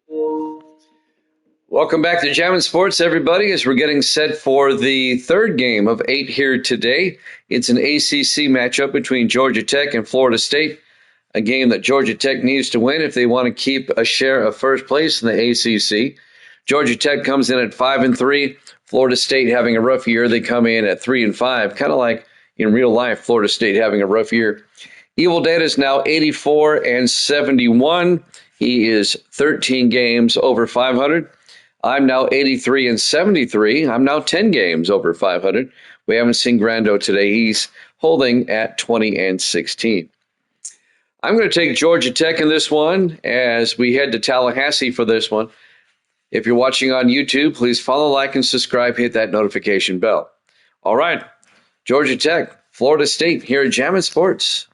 Welcome back to Jammin' Sports, everybody, as we're getting set for the third game of 8 here today. It's an ACC matchup between Georgia Tech and Florida State, a game that Georgia Tech needs to win if they want to keep a share of first place in the ACC. Georgia Tech comes in at 5-3. Florida State having a rough year. They come in at 3-5, kind of like in real life, Florida State having a rough year. Evil Dead is now 84-71. He is 13 games over 500. I'm now 83-73. I'm now 10 games over 500. We haven't seen Grando today. He's holding at 20-16. I'm going to take Georgia Tech in this one as we head to Tallahassee for this one. If you're watching on YouTube, please follow, like, and subscribe. Hit that notification bell. All right, Georgia Tech, Florida State here at Jammin' Sports.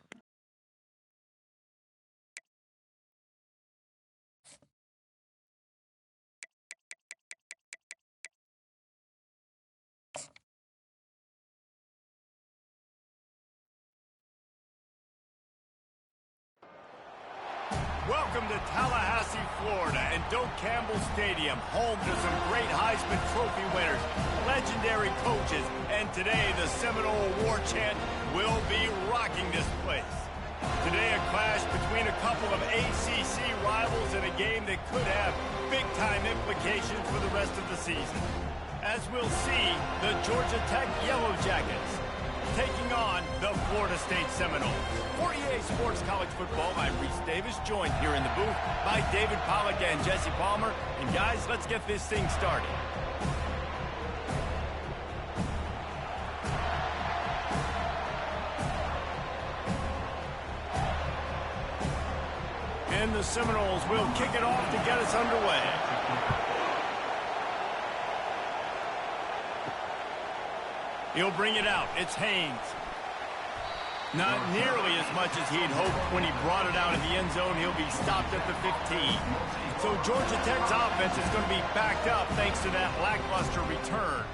Welcome to Tallahassee, Florida, and Doak Campbell Stadium, home to some great Heisman Trophy winners, legendary coaches, and today the Seminole War Chant will be rocking this place. Today a clash between a couple of ACC rivals in a game that could have big-time implications for the rest of the season. As we'll see, the Georgia Tech Yellow Jackets taking on the Florida State Seminoles. For EA Sports College Football, I'm Reese Davis, joined here in the booth by David Pollack and Jesse Palmer. And guys, let's get this thing started. And the Seminoles will kick it off to get us underway. He'll bring it out. It's Haynes. Not nearly as much as he'd hoped when he brought it out in the end zone. He'll be stopped at the 15. So Georgia Tech's offense is going to be backed up thanks to that lackluster return.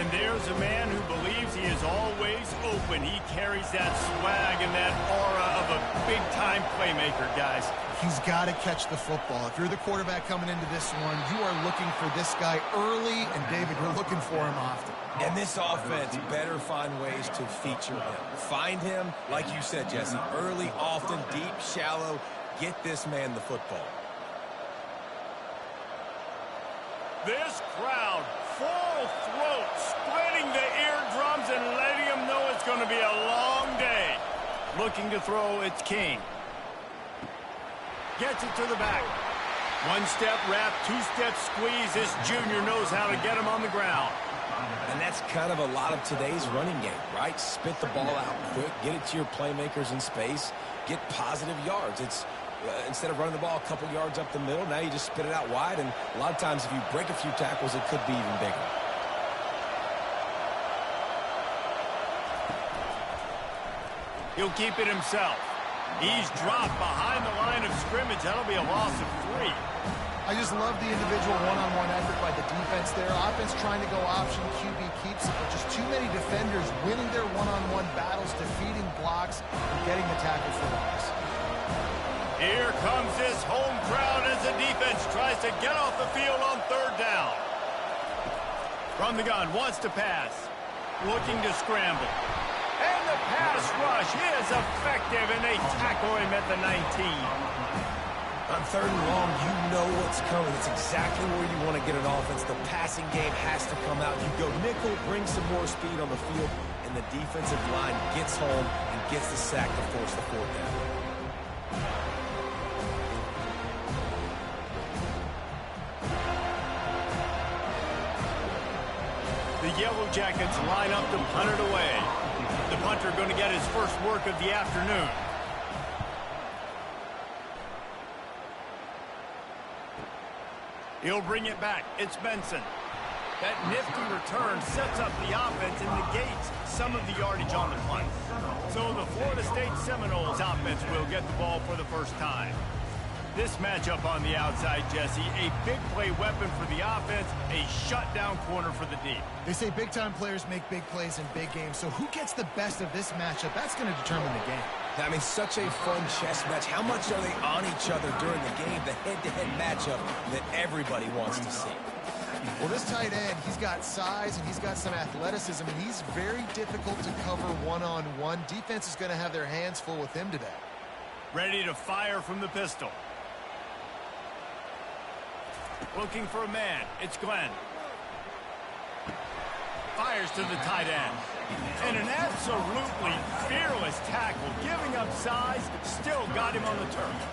And there's a man who believes he is always open. He carries that swag and that aura of a big-time playmaker, guys. He's got to catch the football. If you're the quarterback coming into this one, you are looking for this guy early, and David, you're looking for him often. And this offense better find ways to feature him. Find him, like you said, Jesse, early, often, deep, shallow. Get this man the football. This crowd, full throat, splitting the eardrums and letting them know it's going to be a long day. Looking to throw, it's King. Gets it to the back. One-step wrap, two-step squeeze. This junior knows how to get him on the ground. And that's kind of a lot of today's running game, right? Spit the ball out quick, get it to your playmakers in space, get positive yards. It's instead of running the ball a couple yards up the middle, now you just spit it out wide, and a lot of times if you break a few tackles, it could be even bigger. He'll keep it himself. He's dropped behind the line of scrimmage. That'll be a loss of 3. I just love the individual one-on-one effort by the defense there. Offense trying to go option, QB keeps it, but just too many defenders winning their one-on-one battles, defeating blocks, and getting the tackle for loss. Here comes this home crowd as the defense tries to get off the field on third down. From the gun, wants to pass. Looking to scramble. And the pass rush is effective, and they tackle him at the 19. On third and long, you know what's coming. It's exactly where you want to get an offense. The passing game has to come out. You go nickel, bring some more speed on the field, and the defensive line gets home and gets the sack to force the fourth down. The Yellow Jackets line up to punt it away. The punter going to get his first work of the afternoon. He'll bring it back. It's Benson. That nifty return sets up the offense and negates some of the yardage on the punt. So the Florida State Seminoles offense will get the ball for the first time. This matchup on the outside, Jesse, a big play weapon for the offense, a shutdown corner for the D. They say big-time players make big plays in big games, so who gets the best of this matchup? That's going to determine the game. I mean, such a fun chess match. How much are they on each other during the game? The head-to-head matchup that everybody wants to see. Well, this tight end, he's got size and he's got some athleticism, and he's very difficult to cover one-on-one. Defense is going to have their hands full with him today. Ready to fire from the pistol. Looking for a man. It's Glenn. Fires to the tight end. And an absolutely fearless tackle. Giving up size, still got him on the turf.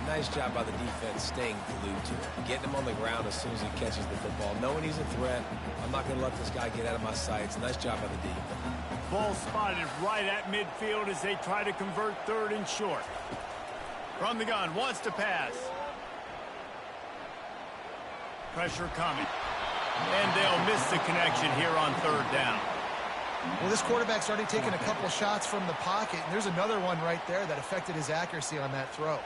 Nice job by the defense staying glued to him. Getting him on the ground as soon as he catches the football. Knowing he's a threat, I'm not going to let this guy get out of my sights. Nice job by the D. Ball spotted right at midfield as they try to convert third and short. From the gun, wants to pass. Pressure coming. And they'll miss the connection here on third down. Well, this quarterback's already taken a couple shots from the pocket, and there's another one right there that affected his accuracy on that throw.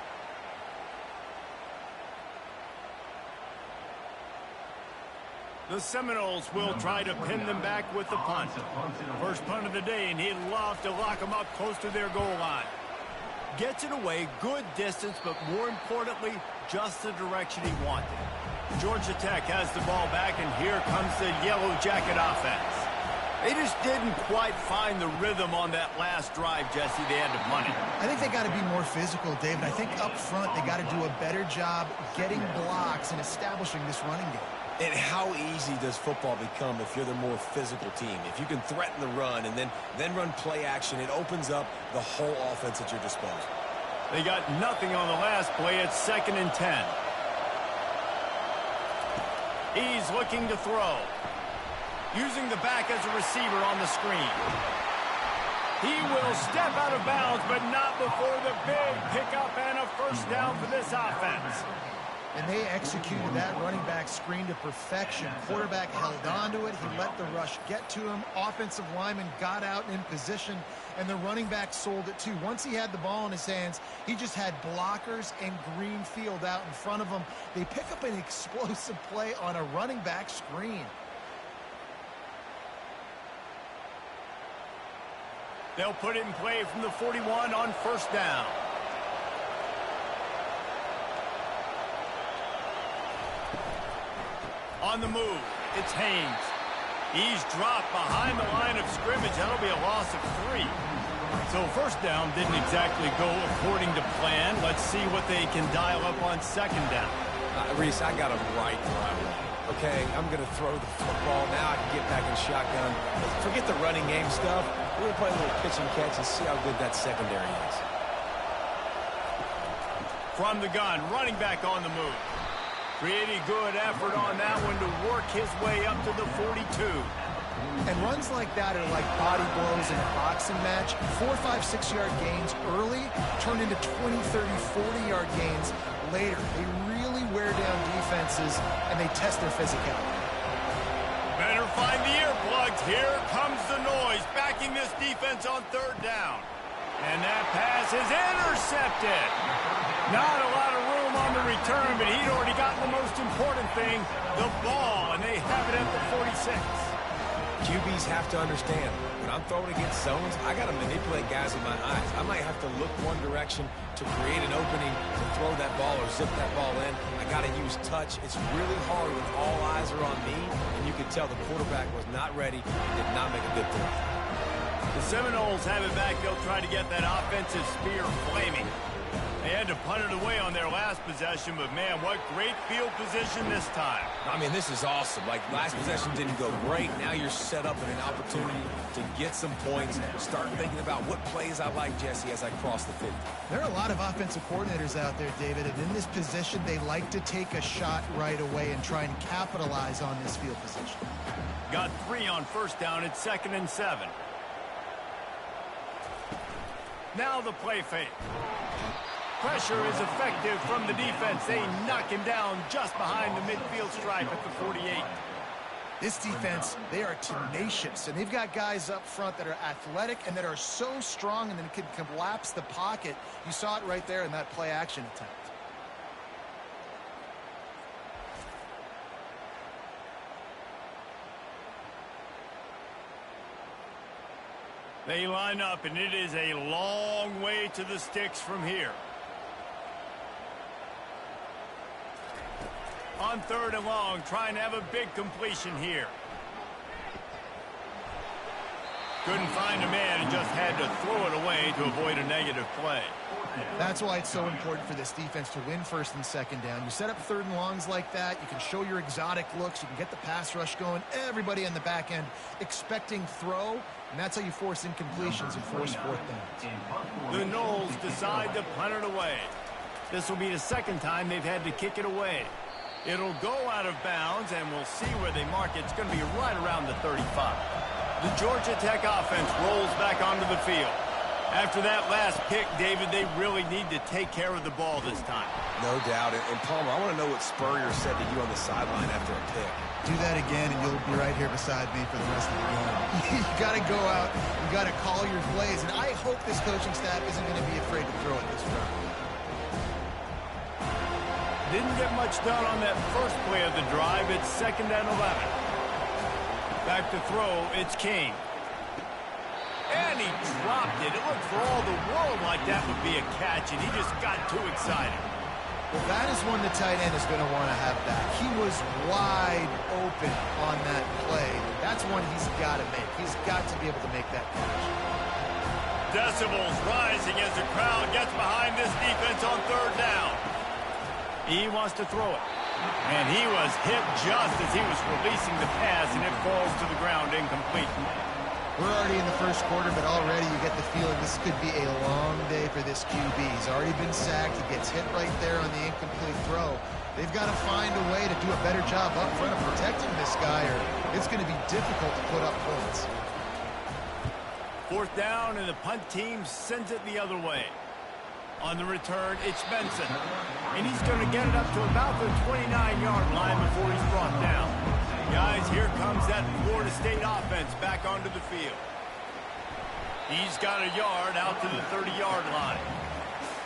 The Seminoles will try to pin them back with the punt. First punt of the day, and he'd love to lock them up close to their goal line. Gets it away, good distance, but more importantly, just the direction he wanted. Georgia Tech has the ball back, and here comes the Yellow Jacket offense. They just didn't quite find the rhythm on that last drive, Jesse. They had to punt it. I think they got to be more physical, David. I think up front they got to do a better job getting blocks and establishing this running game. And how easy does football become if you're the more physical team? If you can threaten the run and then run play action, it opens up the whole offense at your disposal. They got nothing on the last play. It's 2nd and 10. He's looking to throw. Using the back as a receiver on the screen. He will step out of bounds, but not before the big pickup and a first down for this offense. And they executed that running back screen to perfection. Quarterback held on to it. He let the rush get to him. Offensive lineman got out in position, and the running back sold it too. Once he had the ball in his hands, he just had blockers and green field out in front of him. They pick up an explosive play on a running back screen. They'll put it in play from the 41 on first down. On the move, it's Haynes. He's dropped behind the line of scrimmage. That'll be a loss of 3. So first down didn't exactly go according to plan. Let's see what they can dial up on second down. Reese, I got him right where I want him. Okay, I'm going to throw the football. Now I can get back in shotgun. Forget the running game stuff. We're going to play a little pitch and catch and see how good that secondary is. From the gun, running back on the move. Pretty good effort on that one to work his way up to the 42. And runs like that are like body blows in a boxing match. 4, 5, 6-yard gains early turn into 20, 30, 40-yard gains later. They really wear down defenses, and they test their physicality. Better find the earplugs. Here comes the noise, backing this defense on third down. And that pass is intercepted. Not a lot of room on the return, but he'd already gotten the most important thing, the ball, and they have it at the 46. QBs have to understand, when I'm throwing against zones, I got to manipulate guys with my eyes. I might have to look one direction to create an opening to throw that ball or zip that ball in. I got to use touch. It's really hard when all eyes are on me, and you can tell the quarterback was not ready and did not make a good throw. The Seminoles have it back. They'll try to get that offensive spear flaming. They had to punt it away on their last possession, but man, what great field position this time. I mean, this is awesome. Like, last possession didn't go great. Now you're set up in an opportunity to get some points. Start thinking about what plays I like, Jesse, as I cross the 50. There are a lot of offensive coordinators out there, David, and in this position, they like to take a shot right away and try and capitalize on this field position. Got 3 on first down. It's 2nd and 7. Now the play fake. Pressure is effective from the defense. They knock him down just behind the midfield stripe at the 48. This defense, they are tenacious, and they've got guys up front that are athletic and that are so strong and then can collapse the pocket. You saw it right there in that play action attempt. They line up, and it is a long way to the sticks from here. On 3rd and long, trying to have a big completion here. Couldn't find a man and just had to throw it away to avoid a negative play. That's why it's so important for this defense to win 1st and 2nd down. You set up 3rd and longs like that, you can show your exotic looks, you can get the pass rush going, everybody on the back end expecting throw, and that's how you force incompletions and force 4th downs. The Noles decide to punt it away. This will be the 2nd time they've had to kick it away. It'll go out of bounds, and we'll see where they mark it. It's going to be right around the 35. The Georgia Tech offense rolls back onto the field. After that last pick, David, they really need to take care of the ball this time. No doubt. And Palmer, I want to know what Spurrier said to you on the sideline after a pick. Do that again, and you'll be right here beside me for the rest of the game. You got to go out, you got to call your plays, and I hope this coaching staff isn't going to be afraid to throw it this round. Didn't get much done on that first play of the drive. It's 2nd and 11. Back to throw, it's King. And he dropped it. It looked for all the world like that would be a catch, and he just got too excited. Well, that is one the tight end is going to want to have back. He was wide open on that play. That's one he's got to make. He's got to be able to make that catch. Decibels rising as the crowd gets behind this defense on 3rd down. He wants to throw it. And he was hit just as he was releasing the pass, and it falls to the ground incomplete. We're already in the 1st quarter, but already you get the feeling this could be a long day for this QB. He's already been sacked. He gets hit right there on the incomplete throw. They've got to find a way to do a better job up front of protecting this guy, or it's going to be difficult to put up points. 4th down, and the punt team sends it the other way. On the return, it's Benson. And he's going to get it up to about the 29-yard line before he's brought down. Guys, here comes that Florida State offense back onto the field. He's got a yard out to the 30-yard line.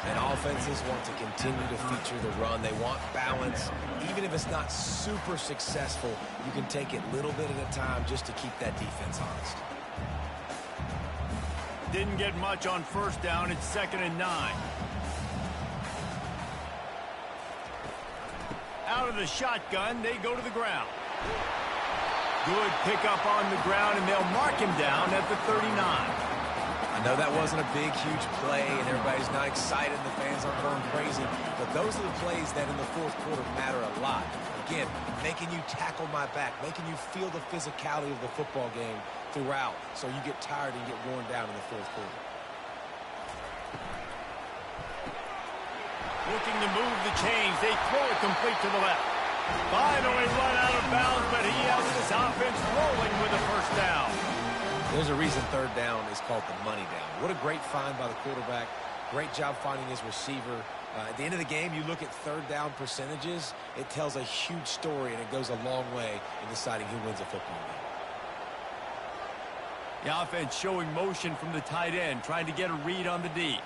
And offenses want to continue to feature the run. They want balance. Even if it's not super successful, you can take it little bit at a time just to keep that defense honest. Didn't get much on 1st down. It's 2nd and 9. Out of the shotgun, they go to the ground. Good pickup on the ground, and they'll mark him down at the 39. I know that wasn't a big, huge play, and everybody's not excited, the fans aren't going crazy, but those are the plays that in the 4th quarter matter a lot. Again, making you tackle my back, making you feel the physicality of the football game throughout, so you get tired and get worn down in the 4th quarter. Looking to move the chains. They throw it complete to the left. Finally run out of bounds, but he has this offense rolling with a 1st down. There's a reason 3rd down is called the money down. What a great find by the quarterback. Great job finding his receiver. At the end of the game, you look at 3rd down percentages. It tells a huge story, and it goes a long way in deciding who wins a football game. The offense showing motion from the tight end, trying to get a read on the D.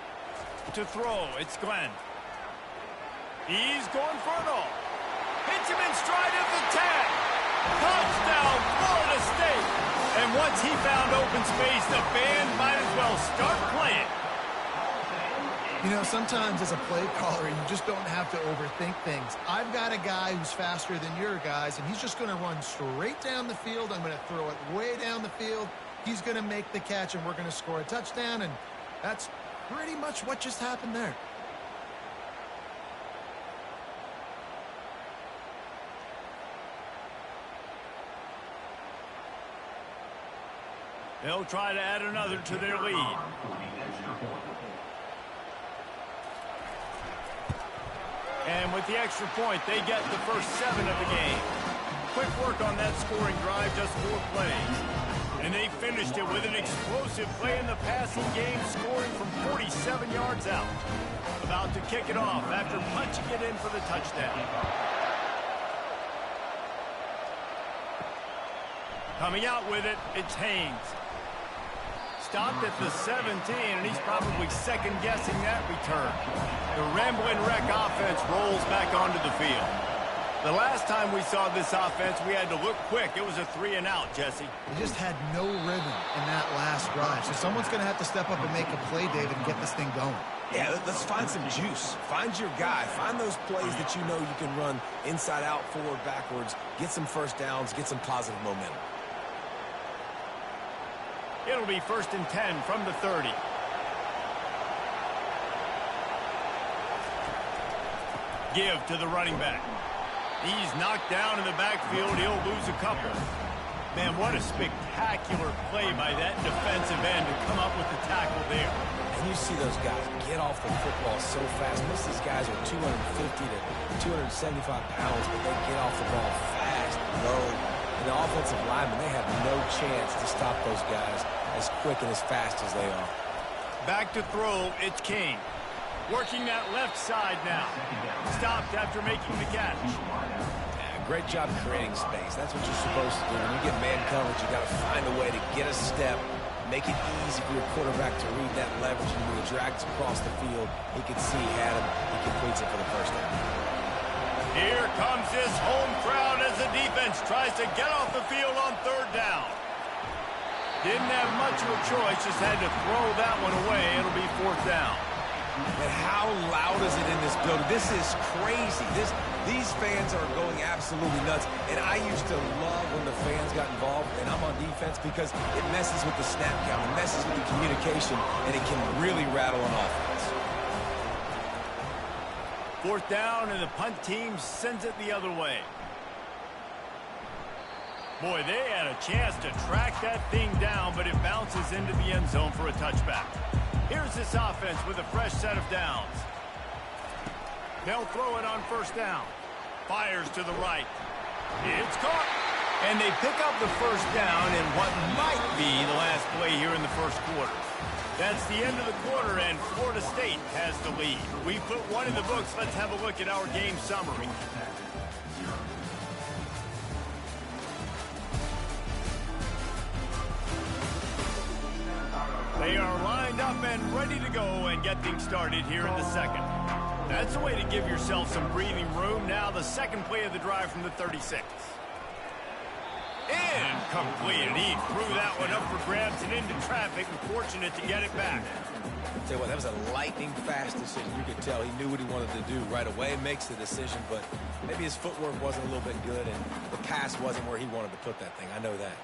To throw, it's Glenn. He's going for it all. Hits him in stride at the 10. Touchdown, Florida State. And once he found open space, the band might as well start playing. You know, sometimes as a play caller, you just don't have to overthink things. I've got a guy who's faster than your guys, and he's just going to run straight down the field. I'm going to throw it way down the field. He's going to make the catch, and we're going to score a touchdown, and that's pretty much what just happened there. They'll try to add another to their lead. And with the extra point, they get the first 7 of the game. Quick work on that scoring drive, just 4 plays. And they finished it with an explosive play in the passing game, scoring from 47 yards out. About to kick it off after punching it in for the touchdown. Coming out with it, it's Haynes. Stopped at the 17, and he's probably second-guessing that return. The Ramblin' Wreck offense rolls back onto the field. The last time we saw this offense, we had to look quick. It was a 3-and-out, Jesse. They just had no rhythm in that last drive. So someone's going to have to step up and make a play, David, and get this thing going. Yeah, let's find some juice. Find your guy. Find those plays that you know you can run inside out, forward, backwards. Get some first downs. Get some positive momentum. It'll be 1st and 10 from the 30. Give to the running back. He's knocked down in the backfield. He'll lose a couple. Man, what a spectacular play by that defensive end to come up with the tackle there. And you see those guys get off the football so fast. Most of these guys are 250 to 275 pounds, but they get off the ball fast, low. And the offensive linemen, they have no chance to stop those guys as quick and as fast as they are. Back to throw, it's King. Working that left side now. Stopped after making the catch. Yeah, great job creating space. That's what you're supposed to do. When you get man coverage, you got to find a way to get a step, make it easy for your quarterback to read that leverage, and when he drags across the field, he can see he had him. He completes it for the first down. Here comes this home crowd as the defense tries to get off the field on 3rd down. Didn't have much of a choice, just had to throw that one away. It'll be 4th down. And how loud is it in this building? This is crazy. These fans are going absolutely nuts. And I used to love when the fans got involved, and I'm on defense, because it messes with the snap count, it messes with the communication, and it can really rattle an offense. 4th down, and the punt team sends it the other way. Boy, they had a chance to track that thing down, but it bounces into the end zone for a touchback. Here's this offense with a fresh set of downs. They'll throw it on 1st down. Fires to the right. It's caught. And they pick up the 1st down in what might be the last play here in the 1st quarter. That's the end of the quarter, and Florida State has the lead. We put one in the books. Let's have a look at our game summary. They are lined up and ready to go and get things started here in the 2nd. That's a way to give yourself some breathing room. Now the 2nd play of the drive from the 36. Incomplete. He threw that one up for grabs and into traffic, and fortunate to get it back. I'll tell you what, that was a lightning-fast decision. You could tell he knew what he wanted to do right away. Makes the decision, but maybe his footwork wasn't a little bit good, and the pass wasn't where he wanted to put that thing. I know that.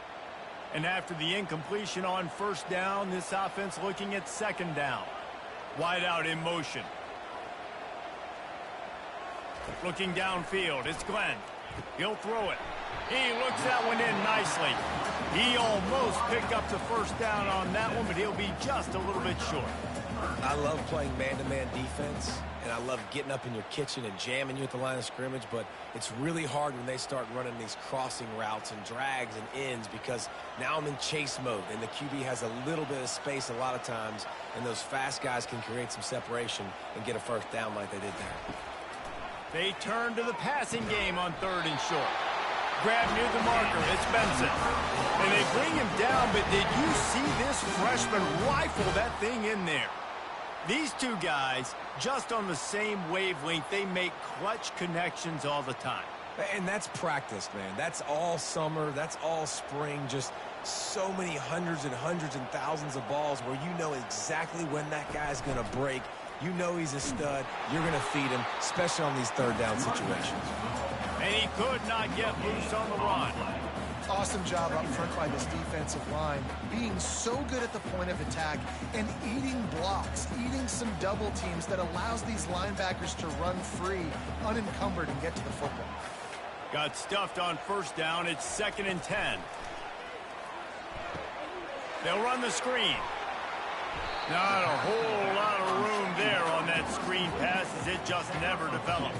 And after the incompletion on 1st down, this offense looking at 2nd down. Wide out in motion. Looking downfield, it's Glenn. He'll throw it. He looks that one in nicely. He almost picked up the 1st down on that one, but he'll be just a little bit short. I love playing man-to-man defense, and I love getting up in your kitchen and jamming you at the line of scrimmage, but it's really hard when they start running these crossing routes and drags and ends, because now I'm in chase mode, and the QB has a little bit of space a lot of times, and those fast guys can create some separation and get a 1st down like they did there. They turn to the passing game on 3rd and short. Grab near the marker, it's Benson. And they bring him down, but did you see this freshman rifle that thing in there? These two guys, just on the same wavelength, they make clutch connections all the time. And that's practice, man. That's all summer. That's all spring. Just so many hundreds and thousands of balls where you know exactly when that guy's going to break. You know he's a stud. You're going to feed him, especially on these 3rd down situations. And he could not get loose on the run. Awesome job up front by this defensive line, being so good at the point of attack and eating blocks, eating some double teams that allows these linebackers to run free, unencumbered, and get to the football. Got stuffed on 1st down. It's 2nd and 10. They'll run the screen. Not a whole lot of room there on that screen pass, as it just never developed.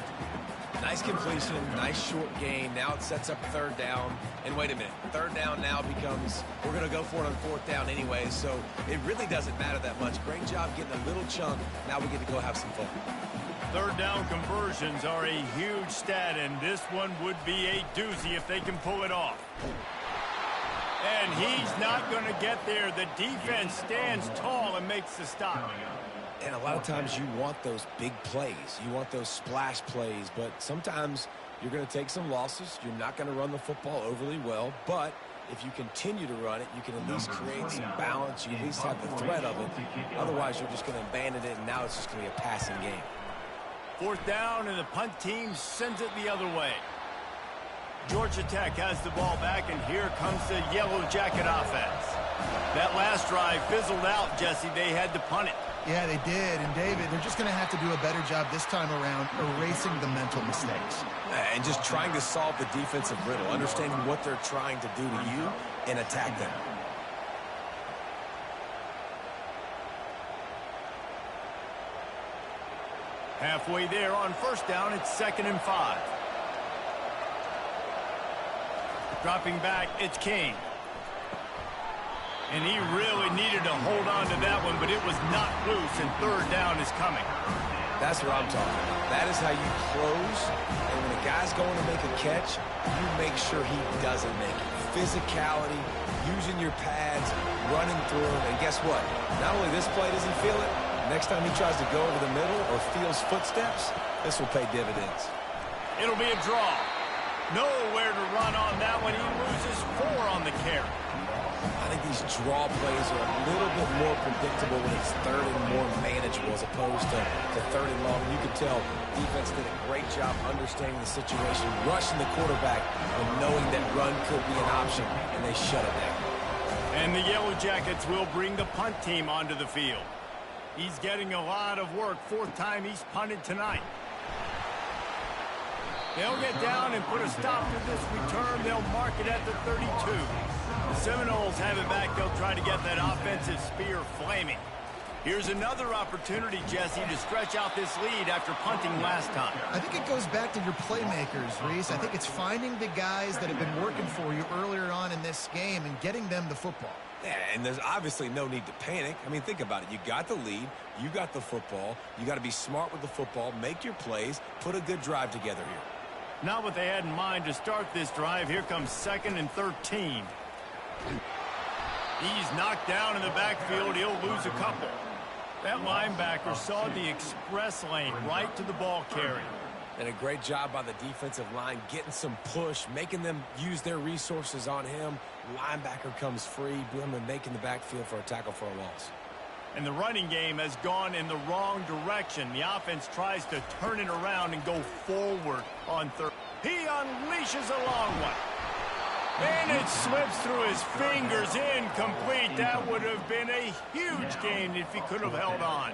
Nice completion, nice short gain. Now it sets up 3rd down. And wait a minute, 3rd down now becomes, we're going to go for it on 4th down anyway, so it really doesn't matter that much. Great job getting a little chunk. Now we get to go have some fun. 3rd down conversions are a huge stat, and this one would be a doozy if they can pull it off. And he's not going to get there. The defense stands tall and makes the stop. And a lot of times you want those big plays. You want those splash plays, but sometimes You're going to take some losses. You're not going to run the football overly well, but if you continue to run it, you can at least create some balance. You at least have the threat of it. Otherwise, you're just going to abandon it, and now it's just going to be a passing game. 4th down, and the punt team sends it the other way. Georgia Tech has the ball back, and here comes the Yellow Jacket offense. That last drive fizzled out, Jesse. They had to punt it. Yeah, they did. And, David, they're just going to have to do a better job this time around erasing the mental mistakes. And just trying to solve the defensive riddle, understanding what they're trying to do to you and attack them. Halfway there on 1st down, it's 2nd and 5. Dropping back, it's King. And he really needed to hold on to that one, but it was knocked loose, and 3rd down is coming. That's what I'm talking about. That is how you close, and when a guy's going to make a catch, you make sure he doesn't make it. Physicality, using your pads, running through him, and guess what? Not only this play does he feel it, next time he tries to go over the middle or feels footsteps, this will pay dividends. It'll be a draw. Nowhere to run on that one. He loses 4 on the carry. I think these draw plays are a little bit more predictable when it's 3rd and more manageable as opposed to 3rd and long. You can tell defense did a great job understanding the situation, rushing the quarterback, and knowing that run could be an option, and they shut it down. And the Yellow Jackets will bring the punt team onto the field. He's getting a lot of work. 4th time he's punted tonight. They'll get down and put a stop to this return. They'll mark it at the 32. The Seminoles have it back. They'll try to get that offensive spear flaming. Here's another opportunity, Jesse, to stretch out this lead after punting last time. I think it goes back to your playmakers, Reese. I think it's finding the guys that have been working for you earlier on in this game and getting them the football. Yeah, and there's obviously no need to panic. I mean, think about it. You got the lead. You got the football. You got to be smart with the football, make your plays, put a good drive together here. Not what they had in mind to start this drive. Here comes 2nd and 13. He's knocked down in the backfield. He'll lose a couple. That linebacker saw the express lane right to the ball carrier. And a great job by the defensive line, getting some push, making them use their resources on him. Linebacker comes free, boom, and making the backfield for a tackle for a loss. And the running game has gone in the wrong direction. The offense tries to turn it around and go forward on 3rd. He unleashes a long one. And it slips through his fingers, incomplete. That would have been a huge gain if he could have held on.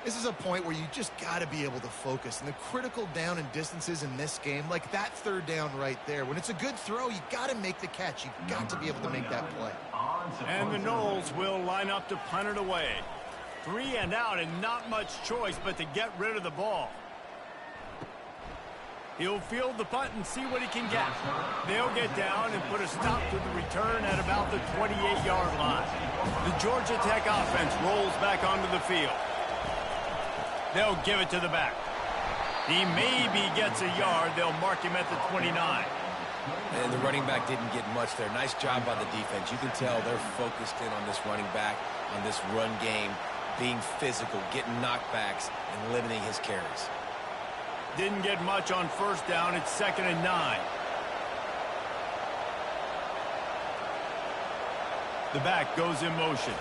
This is a point where you just got to be able to focus. And the critical down and distances in this game, like that 3rd down right there, when it's a good throw, you got to make the catch. You got to be able to make that play. And the Noles will line up to punt it away. 3 and out, and not much choice but to get rid of the ball. He'll field the punt and see what he can get. They'll get down and put a stop to the return at about the 28-yard line. The Georgia Tech offense rolls back onto the field. They'll give it to the back. He maybe gets a yard. They'll mark him at the 29. And the running back didn't get much there. Nice job by the defense. You can tell they're focused in on this running back, on this run game, being physical, getting knockbacks, and limiting his carries. Didn't get much on 1st down. It's 2nd and 9. The back goes in motion.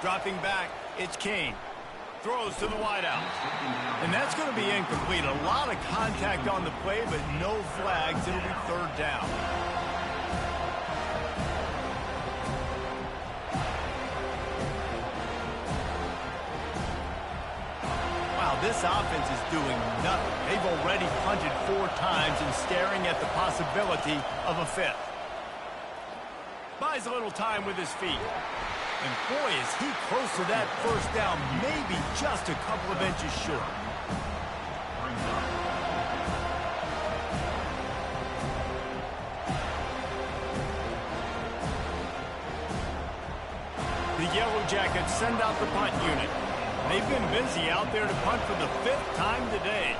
Dropping back, it's King. Throws to the wideout. And that's going to be incomplete. A lot of contact on the play, but no flags. It'll be 3rd down. Wow, this offense is doing nothing. They've already punted 4 times and staring at the possibility of a 5th. Buys a little time with his feet. And boy, is he close to that 1st down, maybe just a couple of inches short. The Yellow Jackets send out the punt unit. They've been busy out there to punt for the 5th time today.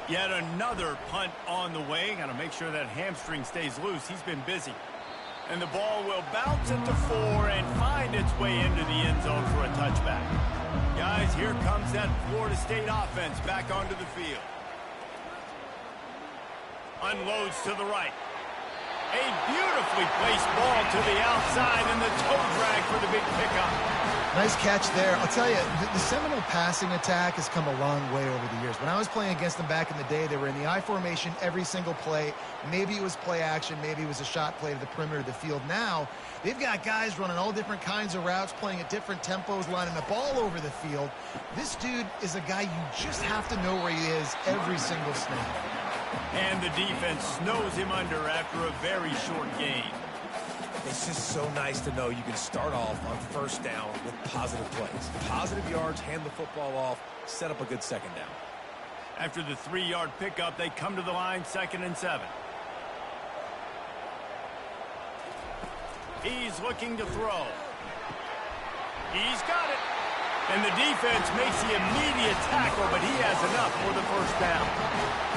Yet another punt on the way. Got to make sure that hamstring stays loose. He's been busy. And the ball will bounce it to 4 and find its way into the end zone for a touchback. Guys, here comes that Florida State offense back onto the field. Unloads to the right. A beautifully placed ball to the outside and the toe drag for the big pickup. Nice catch there. I'll tell you, the Seminole passing attack has come a long way over the years. When I was playing against them back in the day, they were in the I formation every single play. Maybe it was play action. Maybe it was a shot play to the perimeter of the field. Now, they've got guys running all different kinds of routes, playing at different tempos, lining up all over the field. This dude is a guy you just have to know where he is every single snap. And the defense snows him under after a very short gain. It's just so nice to know you can start off on first down with positive plays. Positive yards, hand the football off, set up a good second down. After the 3-yard pickup, they come to the line, 2nd and 7. He's looking to throw. He's got it. And the defense makes the immediate tackle, but he has enough for the first down.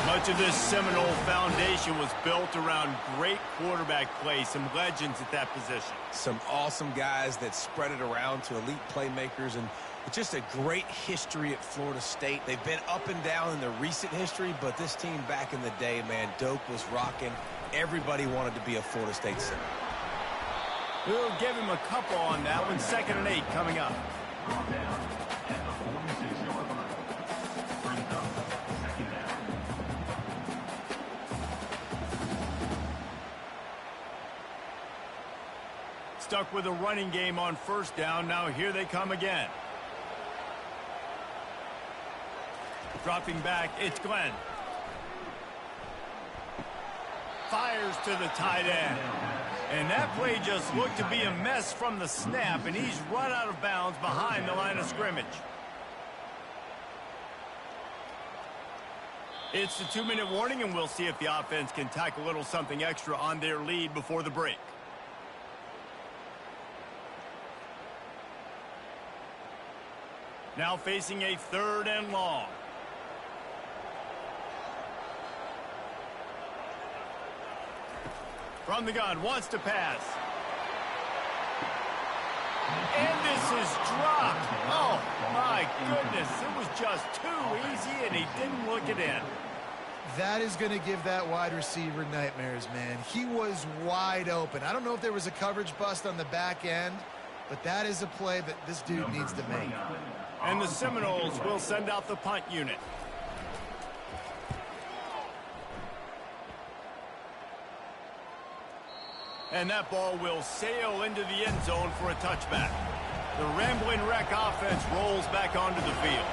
Much of this Seminole foundation was built around great quarterback play, some legends at that position. Some awesome guys that spread it around to elite playmakers, and just a great history at Florida State. They've been up and down in the recent history, but this team back in the day, man, Doak was rocking. Everybody wanted to be a Florida State center. We'll give him a couple on that one. 2nd and 8 coming up. Stuck with a running game on first down. Now here they come again. Dropping back, it's Glenn. Fires to the tight end. And that play just looked to be a mess from the snap, and he's run out of bounds behind the line of scrimmage. It's the 2-minute warning, and we'll see if the offense can tack a little something extra on their lead before the break. Now facing a 3rd and long. From the gun, wants to pass. And this is dropped. Oh, my goodness. It was just too easy, and he didn't look it in. That is going to give that wide receiver nightmares, man. He was wide open. I don't know if there was a coverage bust on the back end, but that is a play that this dude needs to make. And the Seminoles will send out the punt unit. And that ball will sail into the end zone for a touchback. The Rambling Wreck offense rolls back onto the field.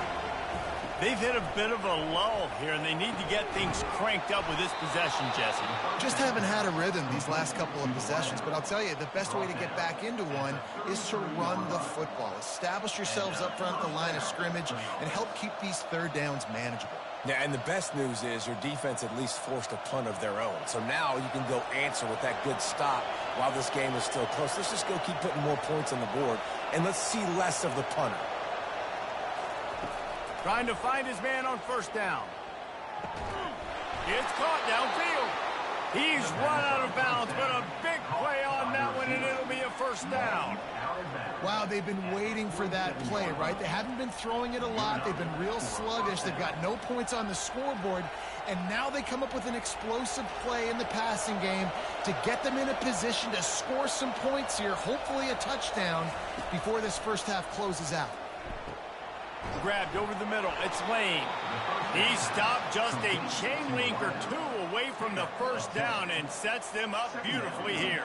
They've hit a bit of a lull here, and they need to get things cranked up with this possession, Jesse. Just haven't had a rhythm these last couple of possessions, but I'll tell you, the best way to get back into one is to run the football. Establish yourselves up front at the line of scrimmage and help keep these 3rd downs manageable. Yeah, and the best news is your defense at least forced a punt of their own. So now you can go answer with that good stop while this game is still close. Let's just go keep putting more points on the board, and let's see less of the punter. Trying to find his man on first down. It's caught downfield. He's run out of bounds, but a big play on that one, and it'll be a first down. Wow, they've been waiting for that play, right? They haven't been throwing it a lot. They've been real sluggish. They've got no points on the scoreboard, and now they come up with an explosive play in the passing game to get them in a position to score some points here, hopefully a touchdown, before this first half closes out. Grabbed over the middle. It's Lane. He stopped just a chain link or two away from the first down and sets them up beautifully here.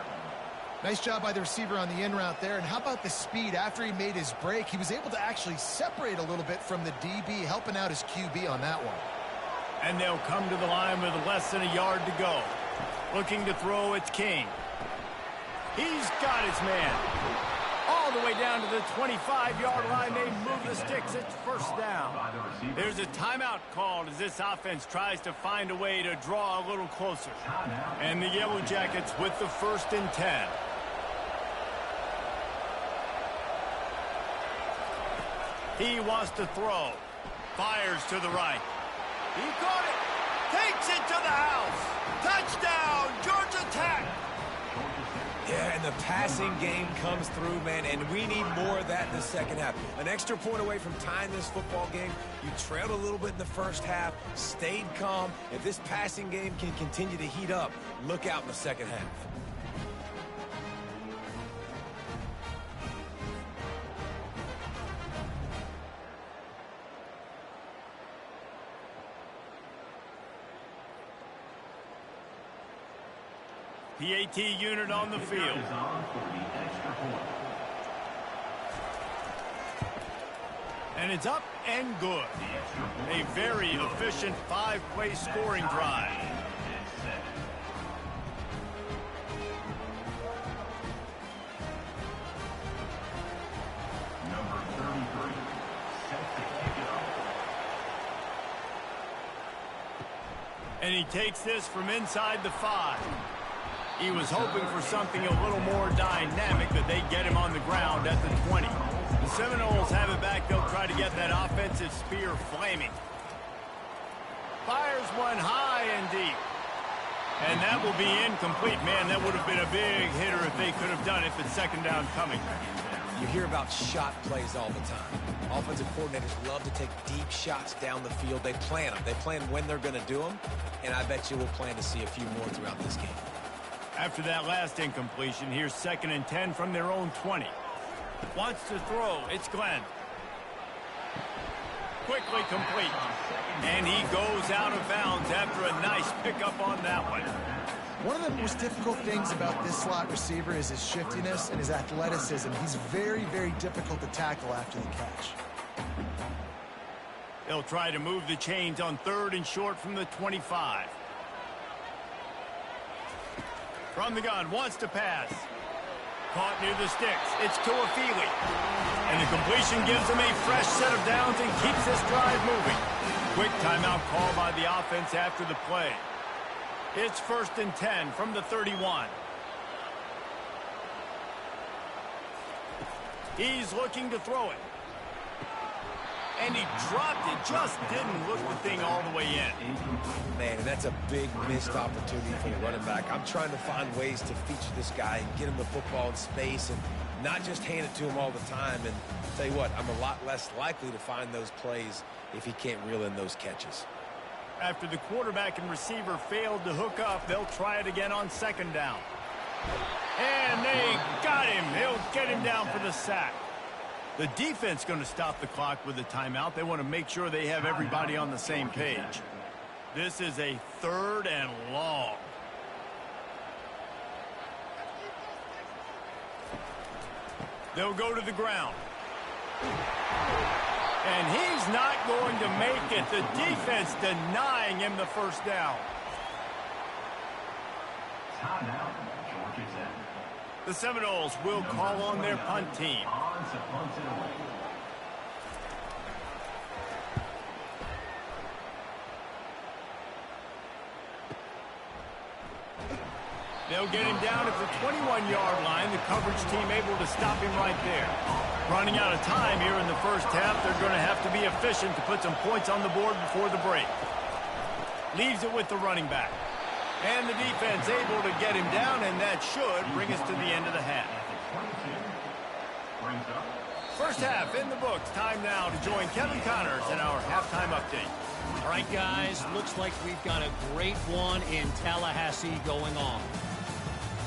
Nice job by the receiver on the in route there. And how about the speed? After he made his break, he was able to actually separate a little bit from the DB, helping out his QB on that one. And they'll come to the line with less than a yard to go. Looking to throw, it's King. He's got his man. All the way down to the 25-yard line. They move the sticks. It's first down. There's a timeout called as this offense tries to find a way to draw a little closer. And the Yellow Jackets with the 1st and 10. He wants to throw. Fires to the right. He caught it. Takes it to the house. Touchdown, Georgia Tech. Yeah, and the passing game comes through, man, and we need more of that in the second half. An extra point away from tying this football game. You trailed a little bit in the first half, stayed calm. If this passing game can continue to heat up, look out in the second half. PAT unit on the field. And it's up and good. A very efficient 5-play scoring drive. Number 33, set to kick it off. And he takes this from inside the 5. He was hoping for something a little more dynamic, but they get him on the ground at the 20. The Seminoles have it back. They'll try to get that offensive spear flaming. Fires one high and deep. And that will be incomplete. Man, that would have been a big hitter if they could have done it, but second down coming. You hear about shot plays all the time. Offensive coordinators love to take deep shots down the field. They plan them. They plan when they're going to do them, and I bet you we'll plan to see a few more throughout this game. After that last incompletion, here's 2nd and 10 from their own 20. Wants to throw. It's Glenn. Quickly complete. And he goes out of bounds after a nice pickup on that one. One of the most difficult things about this slot receiver is his shiftiness and his athleticism. He's very, very difficult to tackle after the catch. They'll try to move the chains on 3rd and short from the 25. From the gun, wants to pass. Caught near the sticks. It's Tuafili. And the completion gives them a fresh set of downs and keeps this drive moving. Quick timeout call by the offense after the play. It's 1st and 10 from the 31. He's looking to throw it. And he dropped it, just didn't look the thing all the way in. Man, and that's a big missed opportunity for the running back. I'm trying to find ways to feature this guy and get him the football in space and not just hand it to him all the time. And tell you what, I'm a lot less likely to find those plays if he can't reel in those catches. After the quarterback and receiver failed to hook up, they'll try it again on 2nd down. And they got him. They'll get him down for the sack. The defense going to stop the clock with a timeout. They want to make sure they have everybody on the same page. This is a 3rd and long. They'll go to the ground. And he's not going to make it. The defense denying him the first down. Timeout, Georgia Tech. The Seminoles will call on their punt team. They'll get him down at the 21-yard line. The coverage team able to stop him right there. Running out of time here in the first half. They're going to have to be efficient to put some points on the board before the break. Leaves it with the running back. And the defense able to get him down, and that should bring us to the end of the half. First half in the books. Time now to join Kevin Connors in our halftime update. All right, guys, looks like we've got a great one in Tallahassee going on.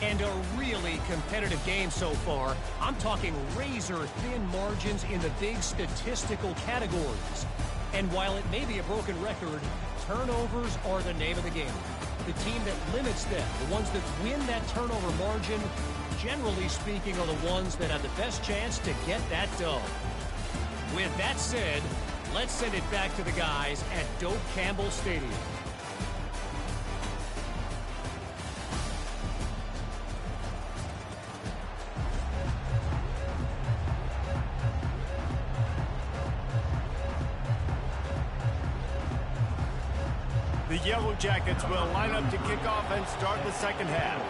And a really competitive game so far. I'm talking razor-thin margins in the big statistical categories. And while it may be a broken record, turnovers are the name of the game. The team that limits them, the ones that win that turnover margin, generally speaking, are the ones that have the best chance to get that dub. With that said, let's send it back to the guys at Doak Campbell Stadium. The Yellow Jackets will line up to kick off and start the second half.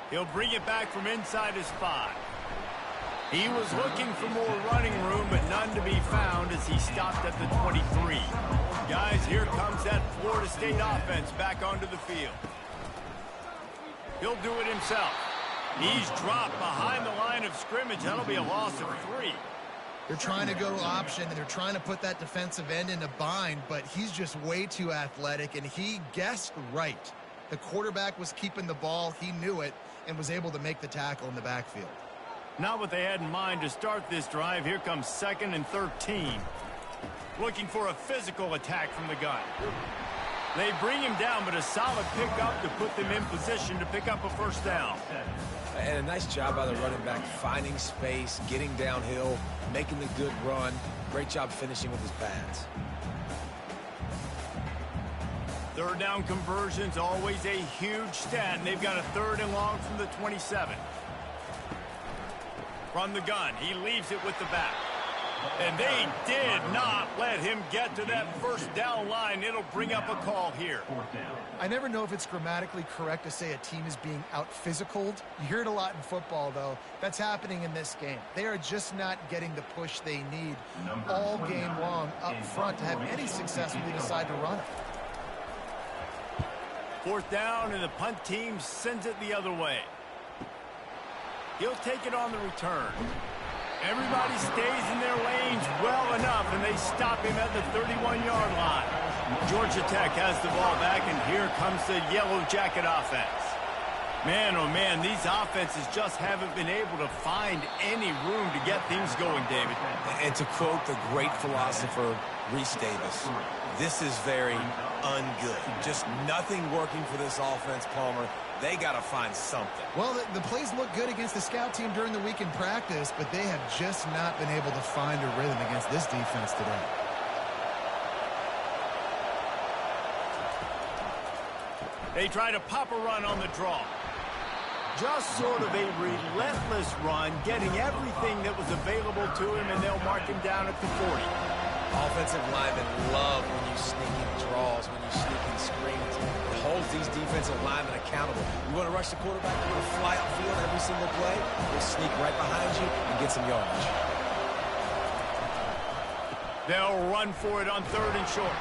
He'll bring it back from inside his 5. He was looking for more running room, but none to be found as he stopped at the 23. Guys, here comes that Florida State offense back onto the field. He'll do it himself. He's dropped behind the line of scrimmage. That'll be a loss of 3. They're trying to go option, and they're trying to put that defensive end in a bind, but he's just way too athletic, and he guessed right. The quarterback was keeping the ball. He knew it and was able to make the tackle in the backfield. Not what they had in mind to start this drive. Here comes 2nd and 13. Looking for a physical attack from the gun. They bring him down, but a solid pickup to put them in position to pick up a first down. And a nice job by the running back, finding space, getting downhill, making the good run. Great job finishing with his pads. Third down conversions, always a huge stat, and they've got a 3rd and long from the 27. From the gun, he leaves it with the back. And they did not let him get to that first down line. It'll bring up a call here. I never know if it's grammatically correct to say a team is being out-physicaled. You hear it a lot in football, though. That's happening in this game. They are just not getting the push they need all game long up front to have any success when they decide to run it. 4th down, and the punt team sends it the other way. He'll take it on the return. Everybody stays in their lanes well enough, and they stop him at the 31-yard line. Georgia Tech has the ball back, and here comes the Yellow Jacket offense. Man, oh man, these offenses just haven't been able to find any room to get things going, David. And to quote the great philosopher, Reese Davis, this is very ungood. Just nothing working for this offense, Palmer. They got to find something. Well, the plays look good against the scout team during the week in practice, but they have just not been able to find a rhythm against this defense today. They try to pop a run on the draw. Just sort of a relentless run, getting everything that was available to him, and they'll mark him down at the 40. Offensive linemen love when you sneak in draws, when you sneak in screens. It holds these defensive linemen accountable. You want to rush the quarterback, you want to fly upfield every single play, we'll sneak right behind you and get some yardage. They'll run for it on 3rd and short.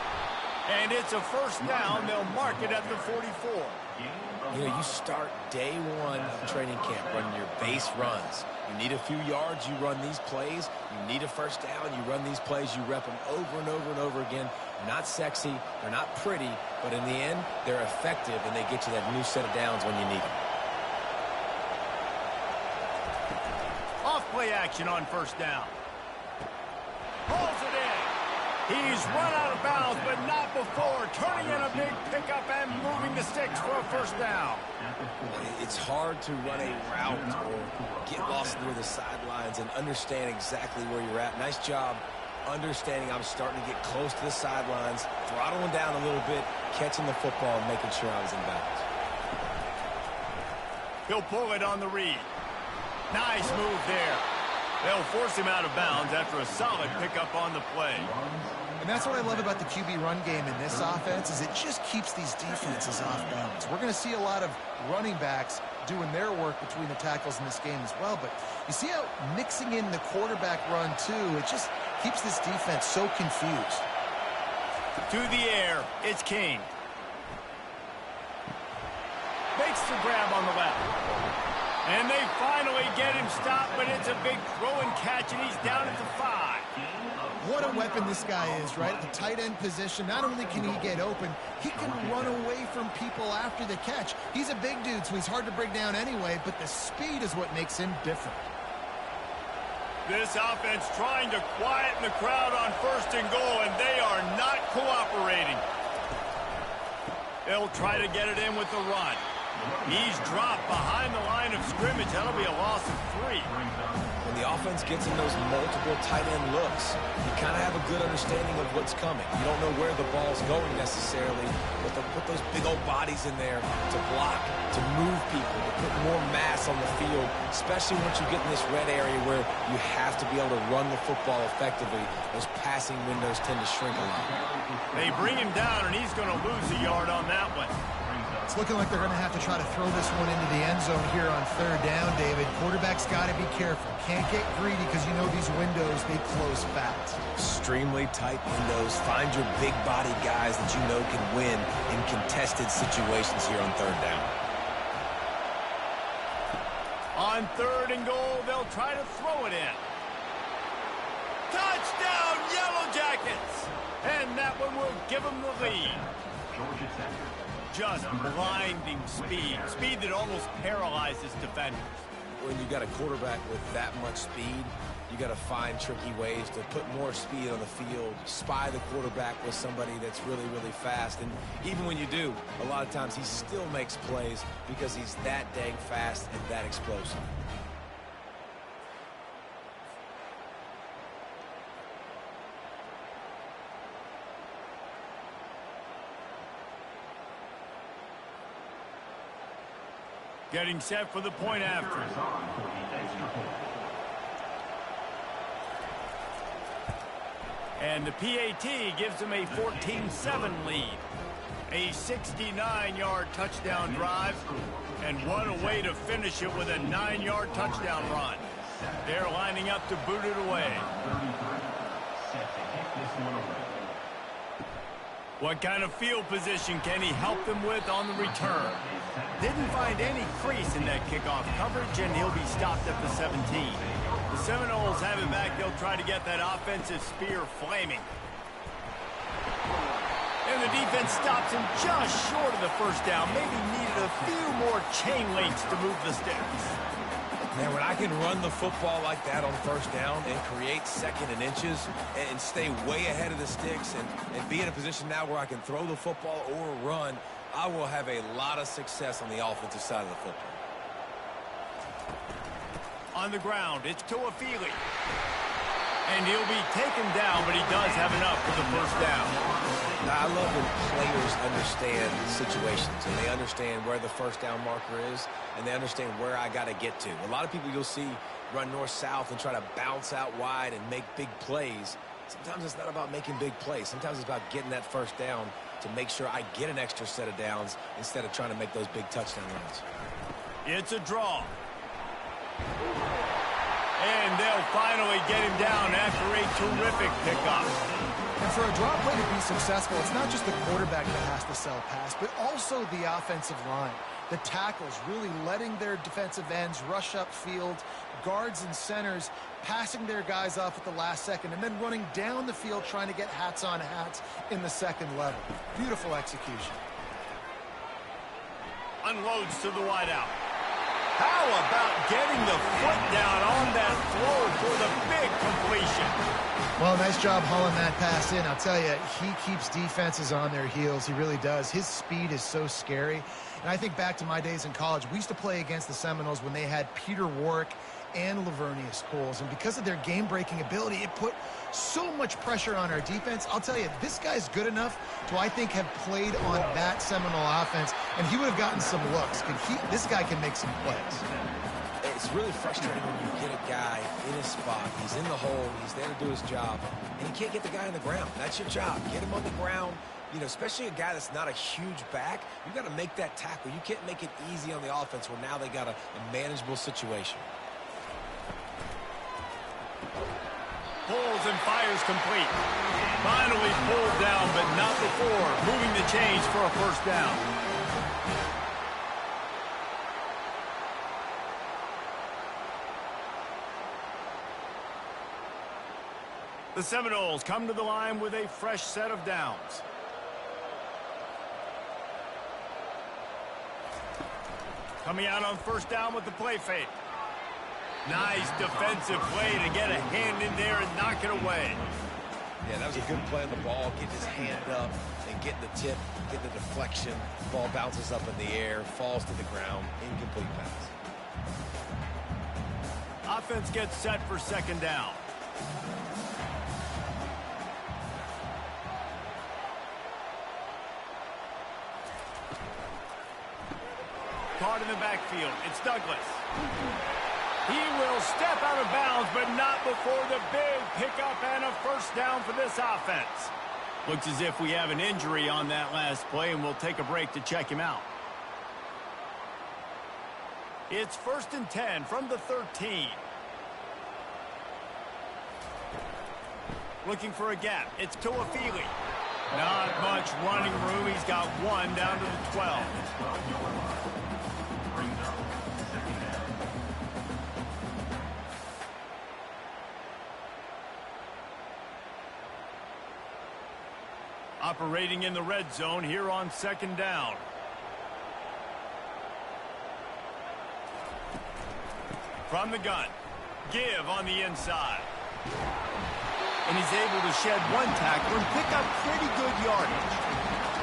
And it's a first down. They'll mark it at the 44. You know, you start day one of training camp running your base runs. You need a few yards, you run these plays. You need a first down, you run these plays. You rep them over and over and over again. They're not sexy, they're not pretty, but in the end, they're effective, and they get you that new set of downs when you need them. Off play action on first down. Pulls it in. He's run out of bounds, but not before. Turning in a big pickup and moving the sticks for a first down. It's hard to run a route or get lost near the sidelines and understand exactly where you're at. Nice job understanding I'm starting to get close to the sidelines, throttling down a little bit, catching the football, and making sure I was in bounds. He'll pull it on the read. Nice move there. They'll force him out of bounds after a solid pickup on the play. And that's what I love about the QB run game in this offense, is it just keeps these defenses off balance. We're going to see a lot of running backs doing their work between the tackles in this game as well. But you see how mixing in the quarterback run, too, it just keeps this defense so confused. To the air, it's King. Makes the grab on the left. And they finally get him stopped, but it's a big throw and catch, and he's down at the 5. What a weapon this guy is, right? At the tight end position, not only can he get open, he can run away from people after the catch. He's a big dude, so he's hard to bring down anyway, but the speed is what makes him different. This offense trying to quieten the crowd on 1st and goal, and they are not cooperating. They'll try to get it in with the run. He's dropped behind the line of scrimmage. That'll be a loss of 3. When the offense gets in those multiple tight end looks, you kind of have a good understanding of what's coming. You don't know where the ball's going necessarily, but they'll put those big old bodies in there to block, to move people, to put more mass on the field, especially once you get in this red area where you have to be able to run the football effectively. Those passing windows tend to shrink a lot. They bring him down, and he's going to lose a yard on that one. It's looking like they're going to have to try to throw this one into the end zone here on 3rd down, David. Quarterback's got to be careful. Can't get greedy because you know these windows, they close fast. Extremely tight windows. Find your big body guys that you know can win in contested situations here on 3rd down. On 3rd and goal, they'll try to throw it in. Touchdown, Yellow Jackets! And that one will give them the lead. Georgia Tech. Just blinding speed. Speed that almost paralyzes defenders. When you got a quarterback with that much speed, you got to find tricky ways to put more speed on the field, spy the quarterback with somebody that's really, really fast. And even when you do, a lot of times he still makes plays because he's that dang fast and that explosive. Getting set for the point after. Is on for the extra point. And the PAT gives them a 14-7 lead. A 69-yard touchdown drive, and what a way to finish it with a 9-yard touchdown run. They're lining up to boot it away. 33. Set to kick this one away. What kind of field position can he help them with on the return? Didn't find any crease in that kickoff coverage, and he'll be stopped at the 17. The Seminoles have it back. They'll try to get that offensive spear flaming. And the defense stops him just short of the first down. Maybe needed a few more chain links to move the sticks. Man, when I can run the football like that on 1st down and create 2nd and inches and stay way ahead of the sticks and be in a position now where I can throw the football or run, I will have a lot of success on the offensive side of the football. On the ground, it's Tuafili. And he'll be taken down, but he does have enough for the 1st down. Now, I love when players understand situations and they understand where the 1st down marker is and they understand where I got to get to. A lot of people you'll see run north-south and try to bounce out wide and make big plays. Sometimes it's not about making big plays. Sometimes it's about getting that 1st down to make sure I get an extra set of downs instead of trying to make those big touchdown runs. It's a draw. And they'll finally get him down after a terrific pickup. And for a draw play to be successful, it's not just the quarterback that has to sell pass, but also the offensive line. The tackles really letting their defensive ends rush upfield, guards and centers passing their guys off at the last second, and then running down the field trying to get hats on hats in the 2nd level. Beautiful execution. Unloads to the wideout. How about getting the foot down on that throw for the big completion? Well, nice job hauling that pass in. I'll tell you, he keeps defenses on their heels. He really does. His speed is so scary. And I think back to my days in college. We used to play against the Seminoles when they had Peter Warrick and Lavernius Coles. And because of their game-breaking ability, it put so much pressure on our defense. I'll tell you, this guy's good enough to, I think, have played on that Seminole offense, and he would have gotten some looks. This guy can make some plays. It's really frustrating when you get a guy in his spot. He's in the hole. He's there to do his job, and you can't get the guy on the ground. That's your job. Get him on the ground. You know, especially a guy that's not a huge back, you got to make that tackle. You can't make it easy on the offense where now they got a manageable situation. Pulls and fires complete. Finally pulled down, but not before moving the chains for a 1st down. The Seminoles come to the line with a fresh set of downs. Coming out on 1st down with the play fake. Nice defensive play to get a hand in there and knock it away. Yeah, that was a good play on the ball, getting his hand up and getting the tip, getting the deflection. Ball bounces up in the air, falls to the ground, incomplete pass. Offense gets set for 2nd down. Caught in the backfield. It's Douglas. He will step out of bounds, but not before the big pickup and a 1st down for this offense. Looks as if we have an injury on that last play, and we'll take a break to check him out. It's 1st and 10 from the 13. Looking for a gap. It's Tuafili. Not much running room. He's got one down to the 12. Operating in the red zone here on second down. From the gun, give on the inside. And he's able to shed one tackle and pick up pretty good yardage.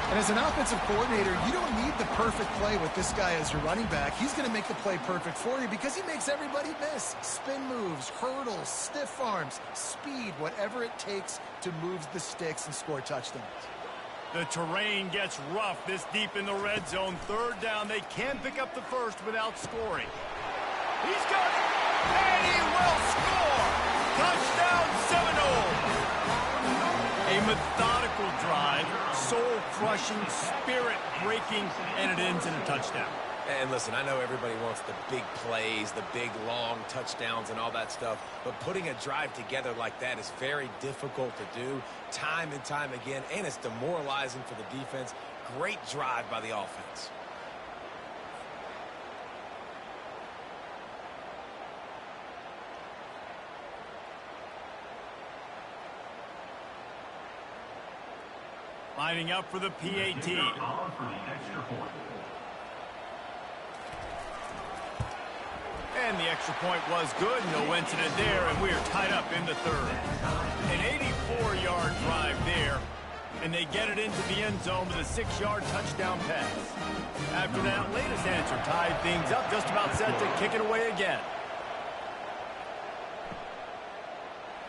And as an offensive coordinator, you don't need the perfect play with this guy as your running back. He's going to make the play perfect for you because he makes everybody miss. Spin moves, hurdles, stiff arms, speed, whatever it takes to move the sticks and score touchdowns. The terrain gets rough this deep in the red zone. Third down, they can pick up the first without scoring. He's got it, and he will score! Touchdown Seminole! A methodical drive, soul-crushing, spirit-breaking, and it ends in a touchdown. And listen, I know everybody wants the big plays, the big, long touchdowns and all that stuff, but putting a drive together like that is very difficult to do time and time again, and it's demoralizing for the defense. Great drive by the offense. Lining up for the PAT. On for the extra point. And the extra point was good. No incident there, and we are tied up in the third. An 84-yard drive there, and they get it into the end zone with a 6-yard touchdown pass. After that latest answer tied things up, just about set to kick it away again.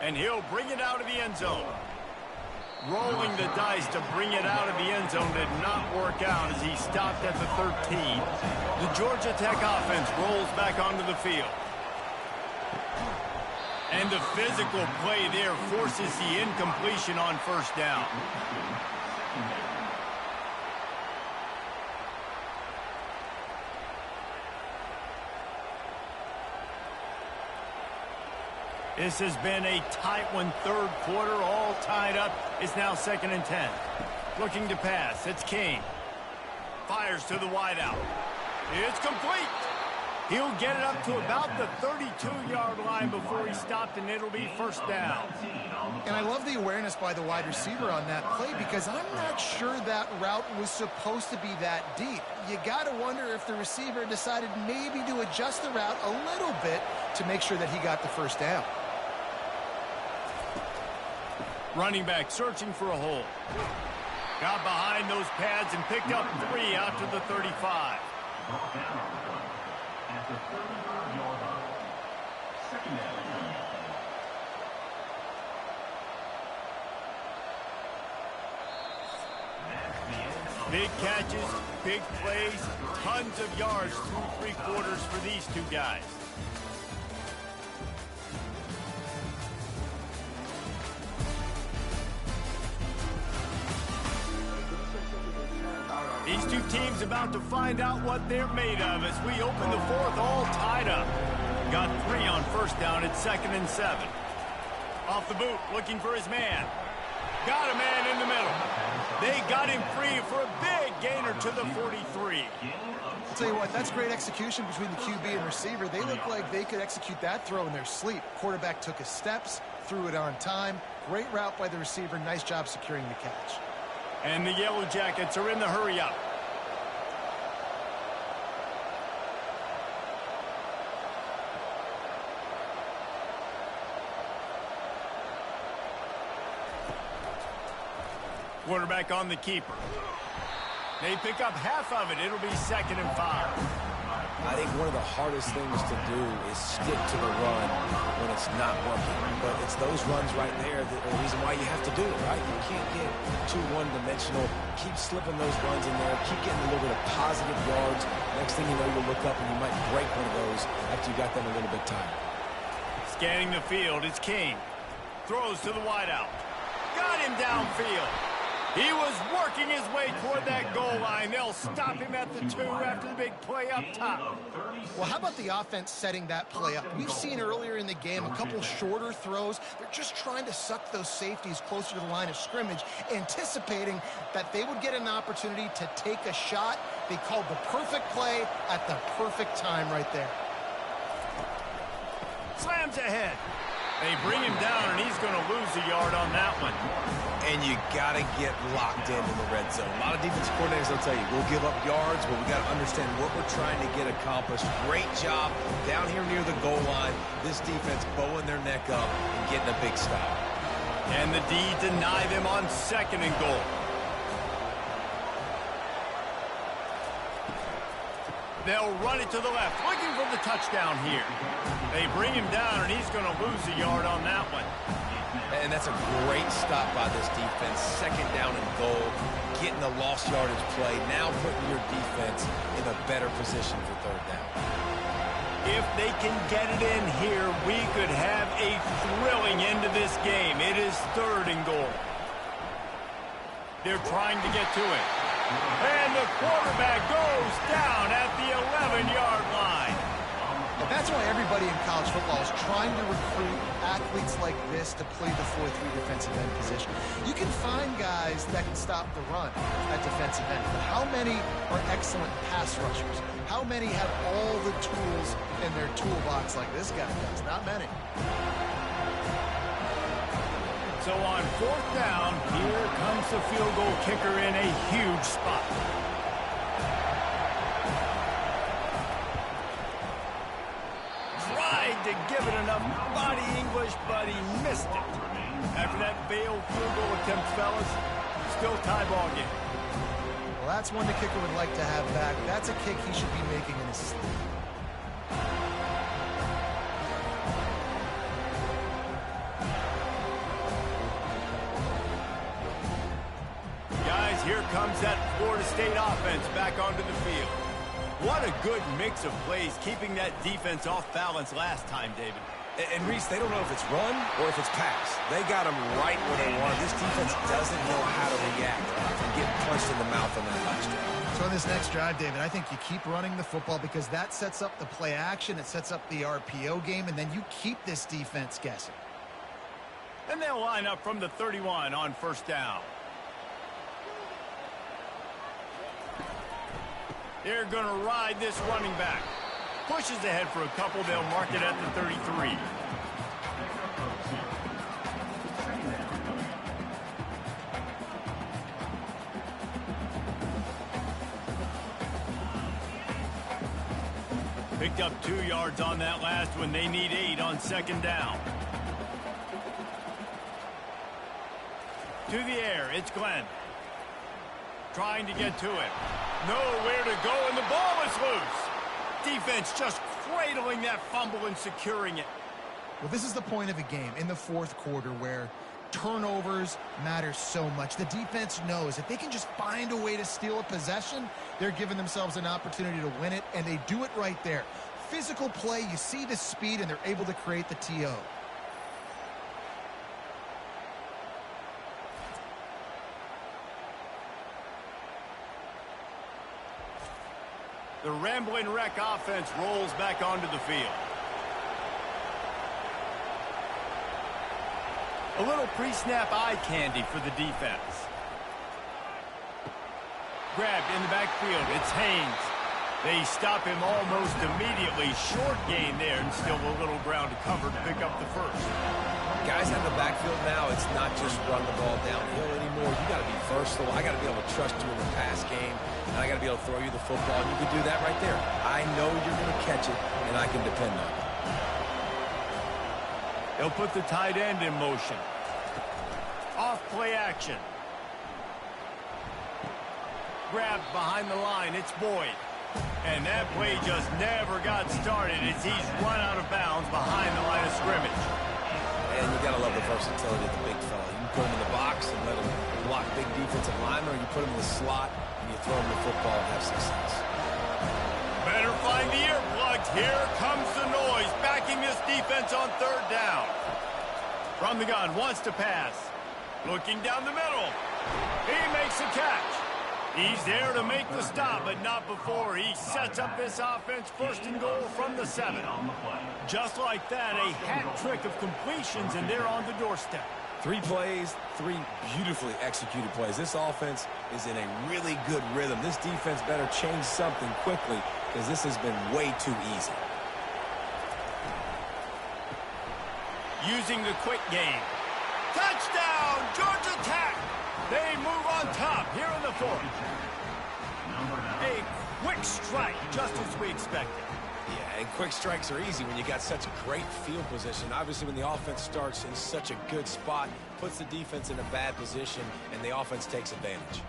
And he'll bring it out of the end zone. Rolling the dice to bring it out of the end zone did not work out as he stopped at the 13. The Georgia Tech offense rolls back onto the field. And the physical play there forces the incompletion on first down. This has been a tight one, third quarter, all tied up. It's now 2nd and 10. Looking to pass, it's King. Fires to the wideout. It's complete. He'll get it up to about the 32-yard line before he stopped, and it'll be first down. And I love the awareness by the wide receiver on that play because I'm not sure that route was supposed to be that deep. You got to wonder if the receiver decided maybe to adjust the route a little bit to make sure that he got the first down. Running back searching for a hole. Got behind those pads and picked up 3 out to the 35. Brought down at the 33-yard line. Second down. Big catches, big plays, tons of yards through 3 quarters for these two guys. These two teams about to find out what they're made of as we open the fourth, all tied up. Got 3 on first down at 2nd and 7. Off the boot, looking for his man. Got a man in the middle. They got him free for a big gainer to the 43. I'll tell you what, that's great execution between the QB and receiver. They look like they could execute that throw in their sleep. Quarterback took his steps, threw it on time. Great route by the receiver. Nice job securing the catch. And the Yellow Jackets are in the hurry-up. Quarterback on the keeper. They pick up half of it. It'll be 2nd and 5. I think one of the hardest things to do is stick to the run when it's not working. But it's those runs right there that are the reason why you have to do it, right? You can't get too one-dimensional. Keep slipping those runs in there. Keep getting a little bit of positive yards. Next thing you know, you'll look up and you might break one of those after you got them a little bit tired. Scanning the field, it's King. Throws to the wideout. Got him downfield. He was working his way toward that goal line. They'll stop him at the 2 after the big play up top. Well, how about the offense setting that play up? We've seen earlier in the game a couple shorter throws. They're just trying to suck those safeties closer to the line of scrimmage, anticipating that they would get an opportunity to take a shot. They called the perfect play at the perfect time right there. Slams ahead. They bring him down, and he's going to lose a yard on that one. And you got to get locked into the red zone. A lot of defense coordinators will tell you, we'll give up yards, but we got to understand what we're trying to get accomplished. Great job down here near the goal line. This defense bowing their neck up and getting a big stop. And the D deny them on 2nd and goal. They'll run it to the left, looking for the touchdown here. They bring him down, and he's going to lose a yard on that one. And that's a great stop by this defense. 2nd down and goal, getting the lost yardage play, now putting your defense in a better position for 3rd down. If they can get it in here, we could have a thrilling end to this game. It is 3rd and goal. They're trying to get to it. And the quarterback goes down at the 11-yard line. And that's why everybody in college football is trying to recruit athletes like this to play the 4-3 defensive end position. You can find guys that can stop the run at defensive end, but how many are excellent pass rushers? How many have all the tools in their toolbox like this guy does? Not many. So on 4th down, here comes the field goal kicker in a huge spot. Tried to give it enough body English, but he missed it. After that failed field goal attempt, fellas, still tie ball game. Well, that's one the kicker would like to have back. That's a kick he should be making in his sleep. Guys, here comes that Florida State offense back onto the field. What a good mix of plays, keeping that defense off balance last time, David. And Reese, they don't know if it's run or if it's pass. They got them right where they want. This defense doesn't know how to react from getting punched in the mouth on that last drive. So in this next drive, David, I think you keep running the football because that sets up the play action, it sets up the RPO game, and then you keep this defense guessing. And they'll line up from the 31 on 1st down. They're going to ride this running back. Pushes ahead for a couple. They'll mark it at the 33. Picked up 2 yards on that last one. They need 8 on 2nd down. To the air, it's Glenn. Trying to get to it. Nowhere to go, and the ball is loose. Defense just cradling that fumble and securing it. Well, this is the point of a game in the 4th quarter where turnovers matter so much. The defense knows if they can just find a way to steal a possession, they're giving themselves an opportunity to win it, and they do it right there. Physical play, you see the speed, and they're able to create the TO. The Rambling Wreck offense rolls back onto the field. A little pre-snap eye candy for the defense. Grabbed in the backfield. It's Haynes. They stop him almost immediately. Short gain there, and still a little ground to cover to pick up the first. Guys in the backfield now, it's not just run the ball downhill anymore. You got to be versatile. I got to be able to trust you in the pass game, and I got to be able to throw you the football, and you can do that right there. I know you're going to catch it, and I can depend on it. They'll put the tight end in motion. Off play action. Grabbed behind the line. It's Boyd. And that play just never got started as he's run out of bounds behind the line of scrimmage. And you got to love the versatility of the big fella. You can put him in the box and let him block big defensive linemen, or you put him in the slot and you throw him the football and have success. Better find the earplugs. Here comes the noise, backing this defense on 3rd down. From the gun, wants to pass. Looking down the middle. He makes a catch. He's there to make the stop, but not before. He sets up this offense 1st and goal from the 7. Just like that, a hat trick of completions, and they're on the doorstep. 3 plays, 3 beautifully executed plays. This offense is in a really good rhythm. This defense better change something quickly because this has been way too easy. using the quick game. Touchdown, Georgia Tech! They move on top here in the fourth. A quick strike, just as we expected. Yeah, and quick strikes are easy when you got such great field position. Obviously, when the offense starts in such a good spot, puts the defense in a bad position, and the offense takes advantage.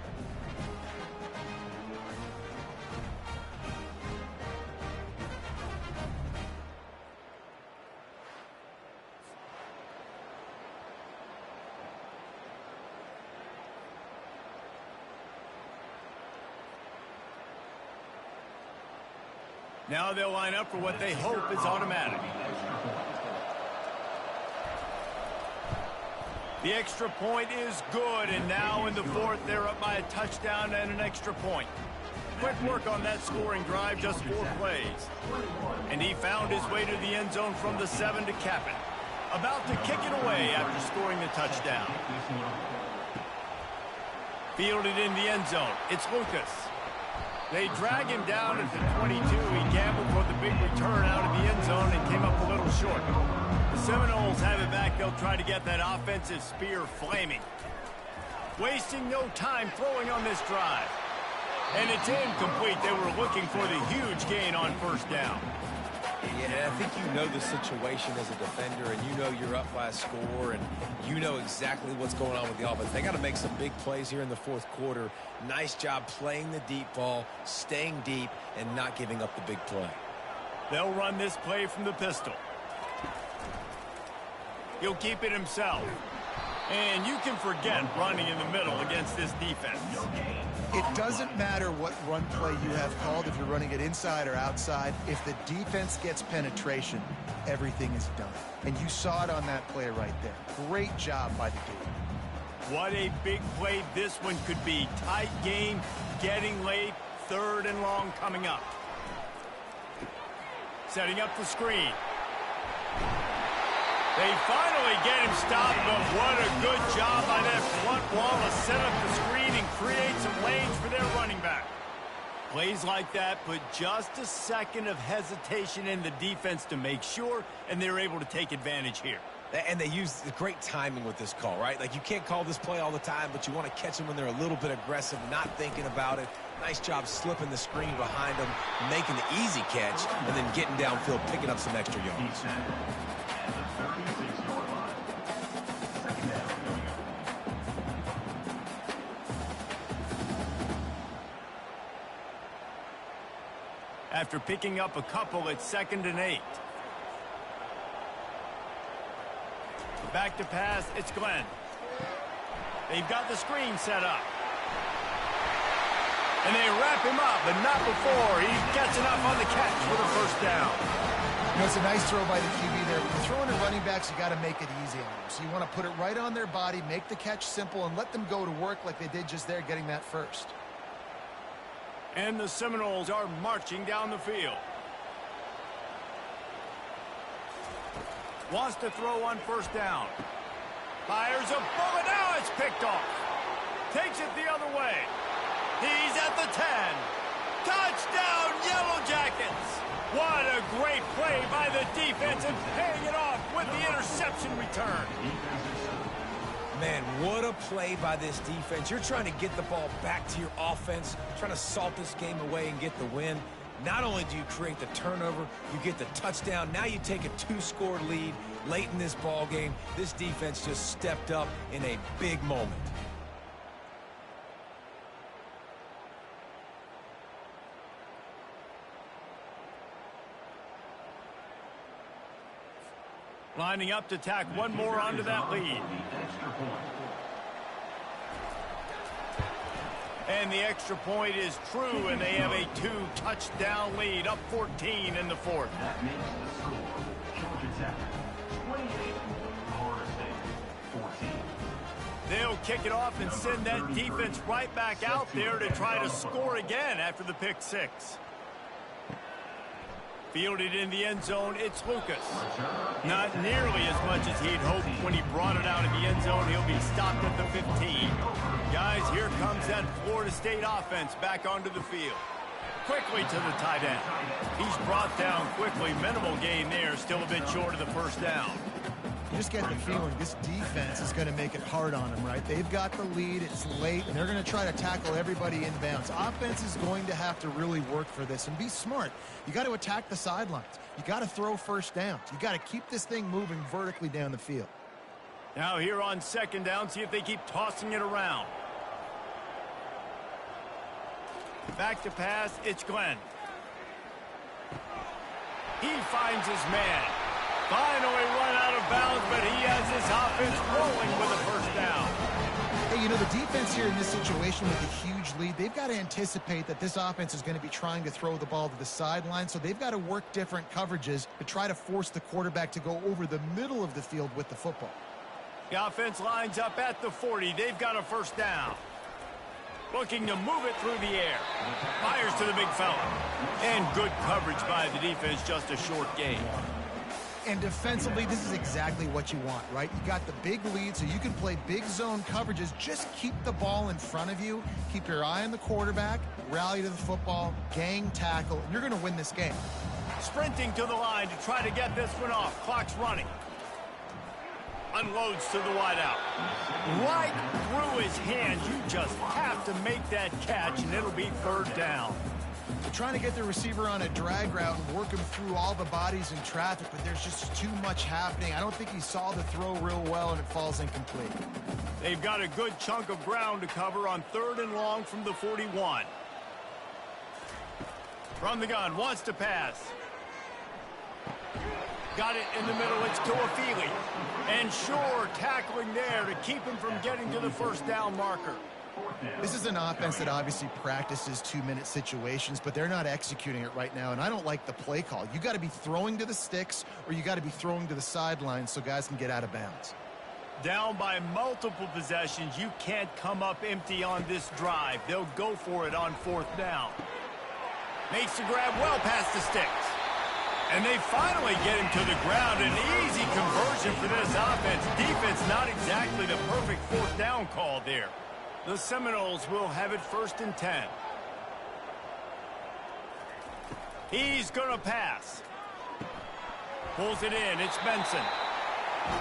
Now they'll line up for what they hope is automatic. The extra point is good, and now in the fourth, they're up by a touchdown and an extra point. Quick work on that scoring drive, just 4 plays. And he found his way to the end zone from the 7 to cap it. About to kick it away after scoring the touchdown. Fielded in the end zone. It's Lucas. They drag him down at the 22. He gambled for the big return out of the end zone and came up a little short. The Seminoles have it back. They'll try to get that offensive spear flaming. Wasting no time throwing on this drive. And it's incomplete. They were looking for the huge gain on first down. Yeah, I think you know the situation as a defender, and you know you're up by a score, and you know exactly what's going on with the offense. They got to make some big plays here in the fourth quarter. Nice job playing the deep ball, staying deep, and not giving up the big play. They'll run this play from the pistol. He'll keep it himself. And you can forget running in the middle against this defense. It doesn't matter what run play you have called, if you're running it inside or outside. If the defense gets penetration, everything is done. And you saw it on that play right there. Great job by the D. What a big play this one could be. Tight game, getting late, 3rd and long coming up. Setting up the screen. They finally get him stopped, but what a good job by that front wall to set up the screen and create some lanes for their running back. Plays like that put just a second of hesitation in the defense to make sure, and they're able to take advantage here. And they use the great timing with this call, right? Like, you can't call this play all the time, but you want to catch them when they're a little bit aggressive, not thinking about it. Nice job slipping the screen behind them, making the easy catch, and then getting downfield, picking up some extra yards. After picking up a couple, it's 2nd and 8. Back to pass, it's Glenn. They've got the screen set up. And they wrap him up, but not before he gets enough on the catch for the first down. You know, it's a nice throw by the QB there. When you're throwing to running backs, you got to make it easy on them. So you want to put it right on their body, make the catch simple, and let them go to work like they did just there, getting that first. And the Seminoles are marching down the field. Wants to throw on first down. Fires a bullet. Now it's picked off. Takes it the other way. He's at the 10. Touchdown, Yellow Jackets. What a great play by the defense and paying it off with the interception return. Man, what a play by this defense. You're trying to get the ball back to your offense, trying to salt this game away and get the win. Not only do you create the turnover, you get the touchdown. Now you take a 2-score lead late in this ball game. This defense just stepped up in a big moment. Lining up to tack one more onto that lead. And the extra point is true, and they have a 2-touchdown lead, up 14 in the fourth. That makes the score Georgia Tech 28, Florida State 14. They'll kick it off and send that defense right back out there to try to score again after the pick six. Fielded in the end zone, it's Lucas. Not nearly as much as he'd hoped when he brought it out of the end zone. He'll be stopped at the 15. Guys, here comes that Florida State offense back onto the field. Quickly to the tight end. He's brought down quickly. Minimal gain there, still a bit short of the first down. just get the feeling this defense is going to make it hard on them, right? They've got the lead, it's late, and they're going to try to tackle everybody inbounds. Offense is going to have to really work for this and be smart. You got to attack the sidelines. You got to throw first downs. You got to keep this thing moving vertically down the field. Now here on second down, see if they keep tossing it around. Back to pass, it's Glenn. He finds his man. Finally run out of bounds, but he has his offense rolling with a first down. Hey, you know, the defense here in this situation with a huge lead, they've got to anticipate that this offense is going to be trying to throw the ball to the sideline, so they've got to work different coverages to try to force the quarterback to go over the middle of the field with the football. The offense lines up at the 40. They've got a first down. Looking to move it through the air. Fires to the big fella. And good coverage by the defense, just a short gain. And defensively, this is exactly what you want, right? You got the big lead, so you can play big zone coverages. Just keep the ball in front of you. Keep your eye on the quarterback. Rally to the football. Gang tackle. And you're going to win this game. Sprinting to the line to try to get this one off. Clock's running. Unloads to the wideout. Right through his hands. You just have to make that catch, and it'll be third down. They're trying to get the receiver on a drag route and work him through all the bodies in traffic, but there's just too much happening. I don't think he saw the throw real well, and it falls incomplete. They've got a good chunk of ground to cover on third and long from the 41. From the gun, wants to pass. Got it in the middle, it's Toafili. And Shore tackling there to keep him from getting to the first down marker. This is an offense that obviously practices 2-minute situations, but they're not executing it right now, and I don't like the play call. You got to be throwing to the sticks, or you got to be throwing to the sidelines so guys can get out of bounds. Down by multiple possessions, you can't come up empty on this drive. They'll go for it on fourth down. Makes the grab well past the sticks. And they finally get him to the ground. An easy conversion for this offense. Defense not exactly the perfect fourth down call there. The Seminoles will have it first and 10. He's going to pass. Pulls it in. It's Benson.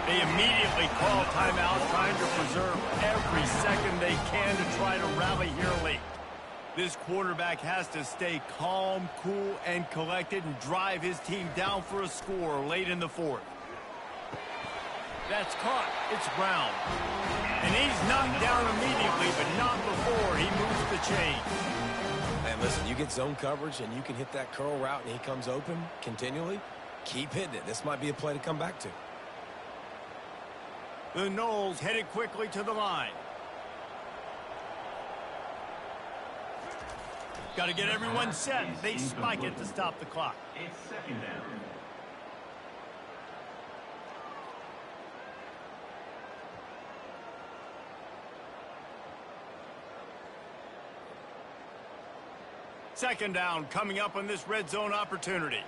They immediately call timeout, trying to preserve every second they can to try to rally here late. This quarterback has to stay calm, cool, and collected and drive his team down for a score late in the fourth. That's caught. It's Brown. And he's knocked down immediately, but not before he moves the chain. Man, listen, you get zone coverage and you can hit that curl route and he comes open continually. Keep hitting it. This might be a play to come back to. The Noles headed quickly to the line. Got to get everyone set. They spike it to stop the clock. It's second down. Second down coming up on this red zone opportunity.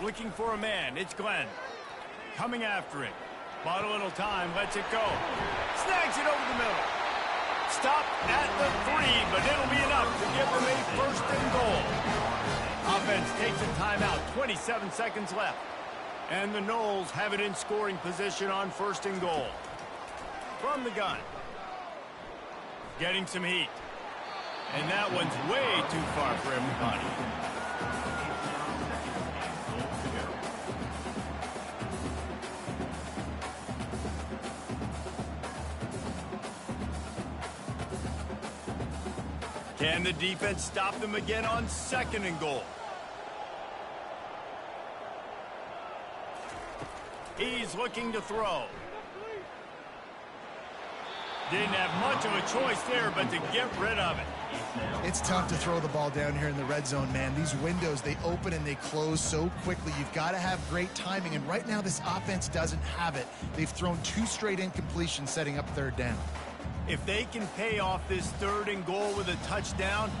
Looking for a man. It's Glenn. Coming after him. Bought a little time. Lets it go. Snags it over the middle. Stop at the 3, but it'll be enough to give them a first and goal. Offense takes a timeout. 27 seconds left. And the Noles have it in scoring position on first and goal. From the gun. Getting some heat. And that one's way too far for everybody. Can the defense stop them again on second and goal? He's looking to throw. Didn't have much of a choice there, but to get rid of it. It's tough to throw the ball down here in the red zone, man. These windows, they open and they close so quickly. You've got to have great timing, and right now this offense doesn't have it. They've thrown 2 straight incompletions setting up third down. If they can pay off this third and goal with a touchdown,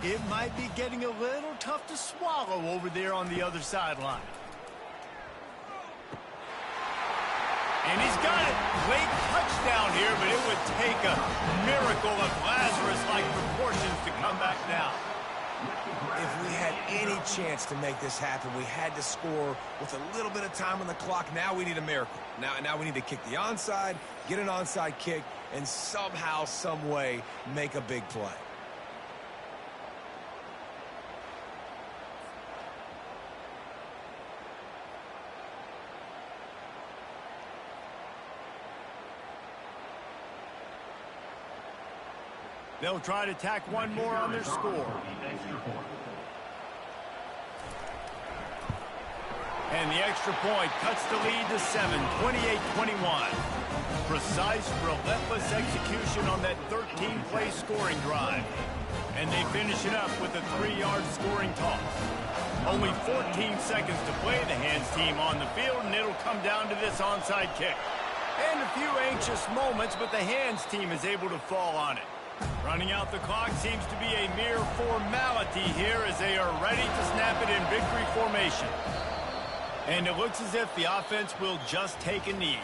it might be getting a little tough to swallow over there on the other sideline. And he's got it. Late touchdown here, but it would take a miracle of Lazarus-like proportions to come back now. If we had any chance to make this happen, we had to score with a little bit of time on the clock. Now we need a miracle. Now we need to kick the onside, get an onside kick, and somehow, some way, make a big play. They'll try to tack one more on their score. And the extra point cuts the lead to 7, 28-21. Precise, relentless execution on that 13-play scoring drive. And they finish it up with a 3-yard scoring toss. Only 14 seconds to play, the Hands team on the field, and it'll come down to this onside kick. And a few anxious moments, but the Hands team is able to fall on it. Running out the clock seems to be a mere formality here as they are ready to snap it in victory formation. And it looks as if the offense will just take a knee.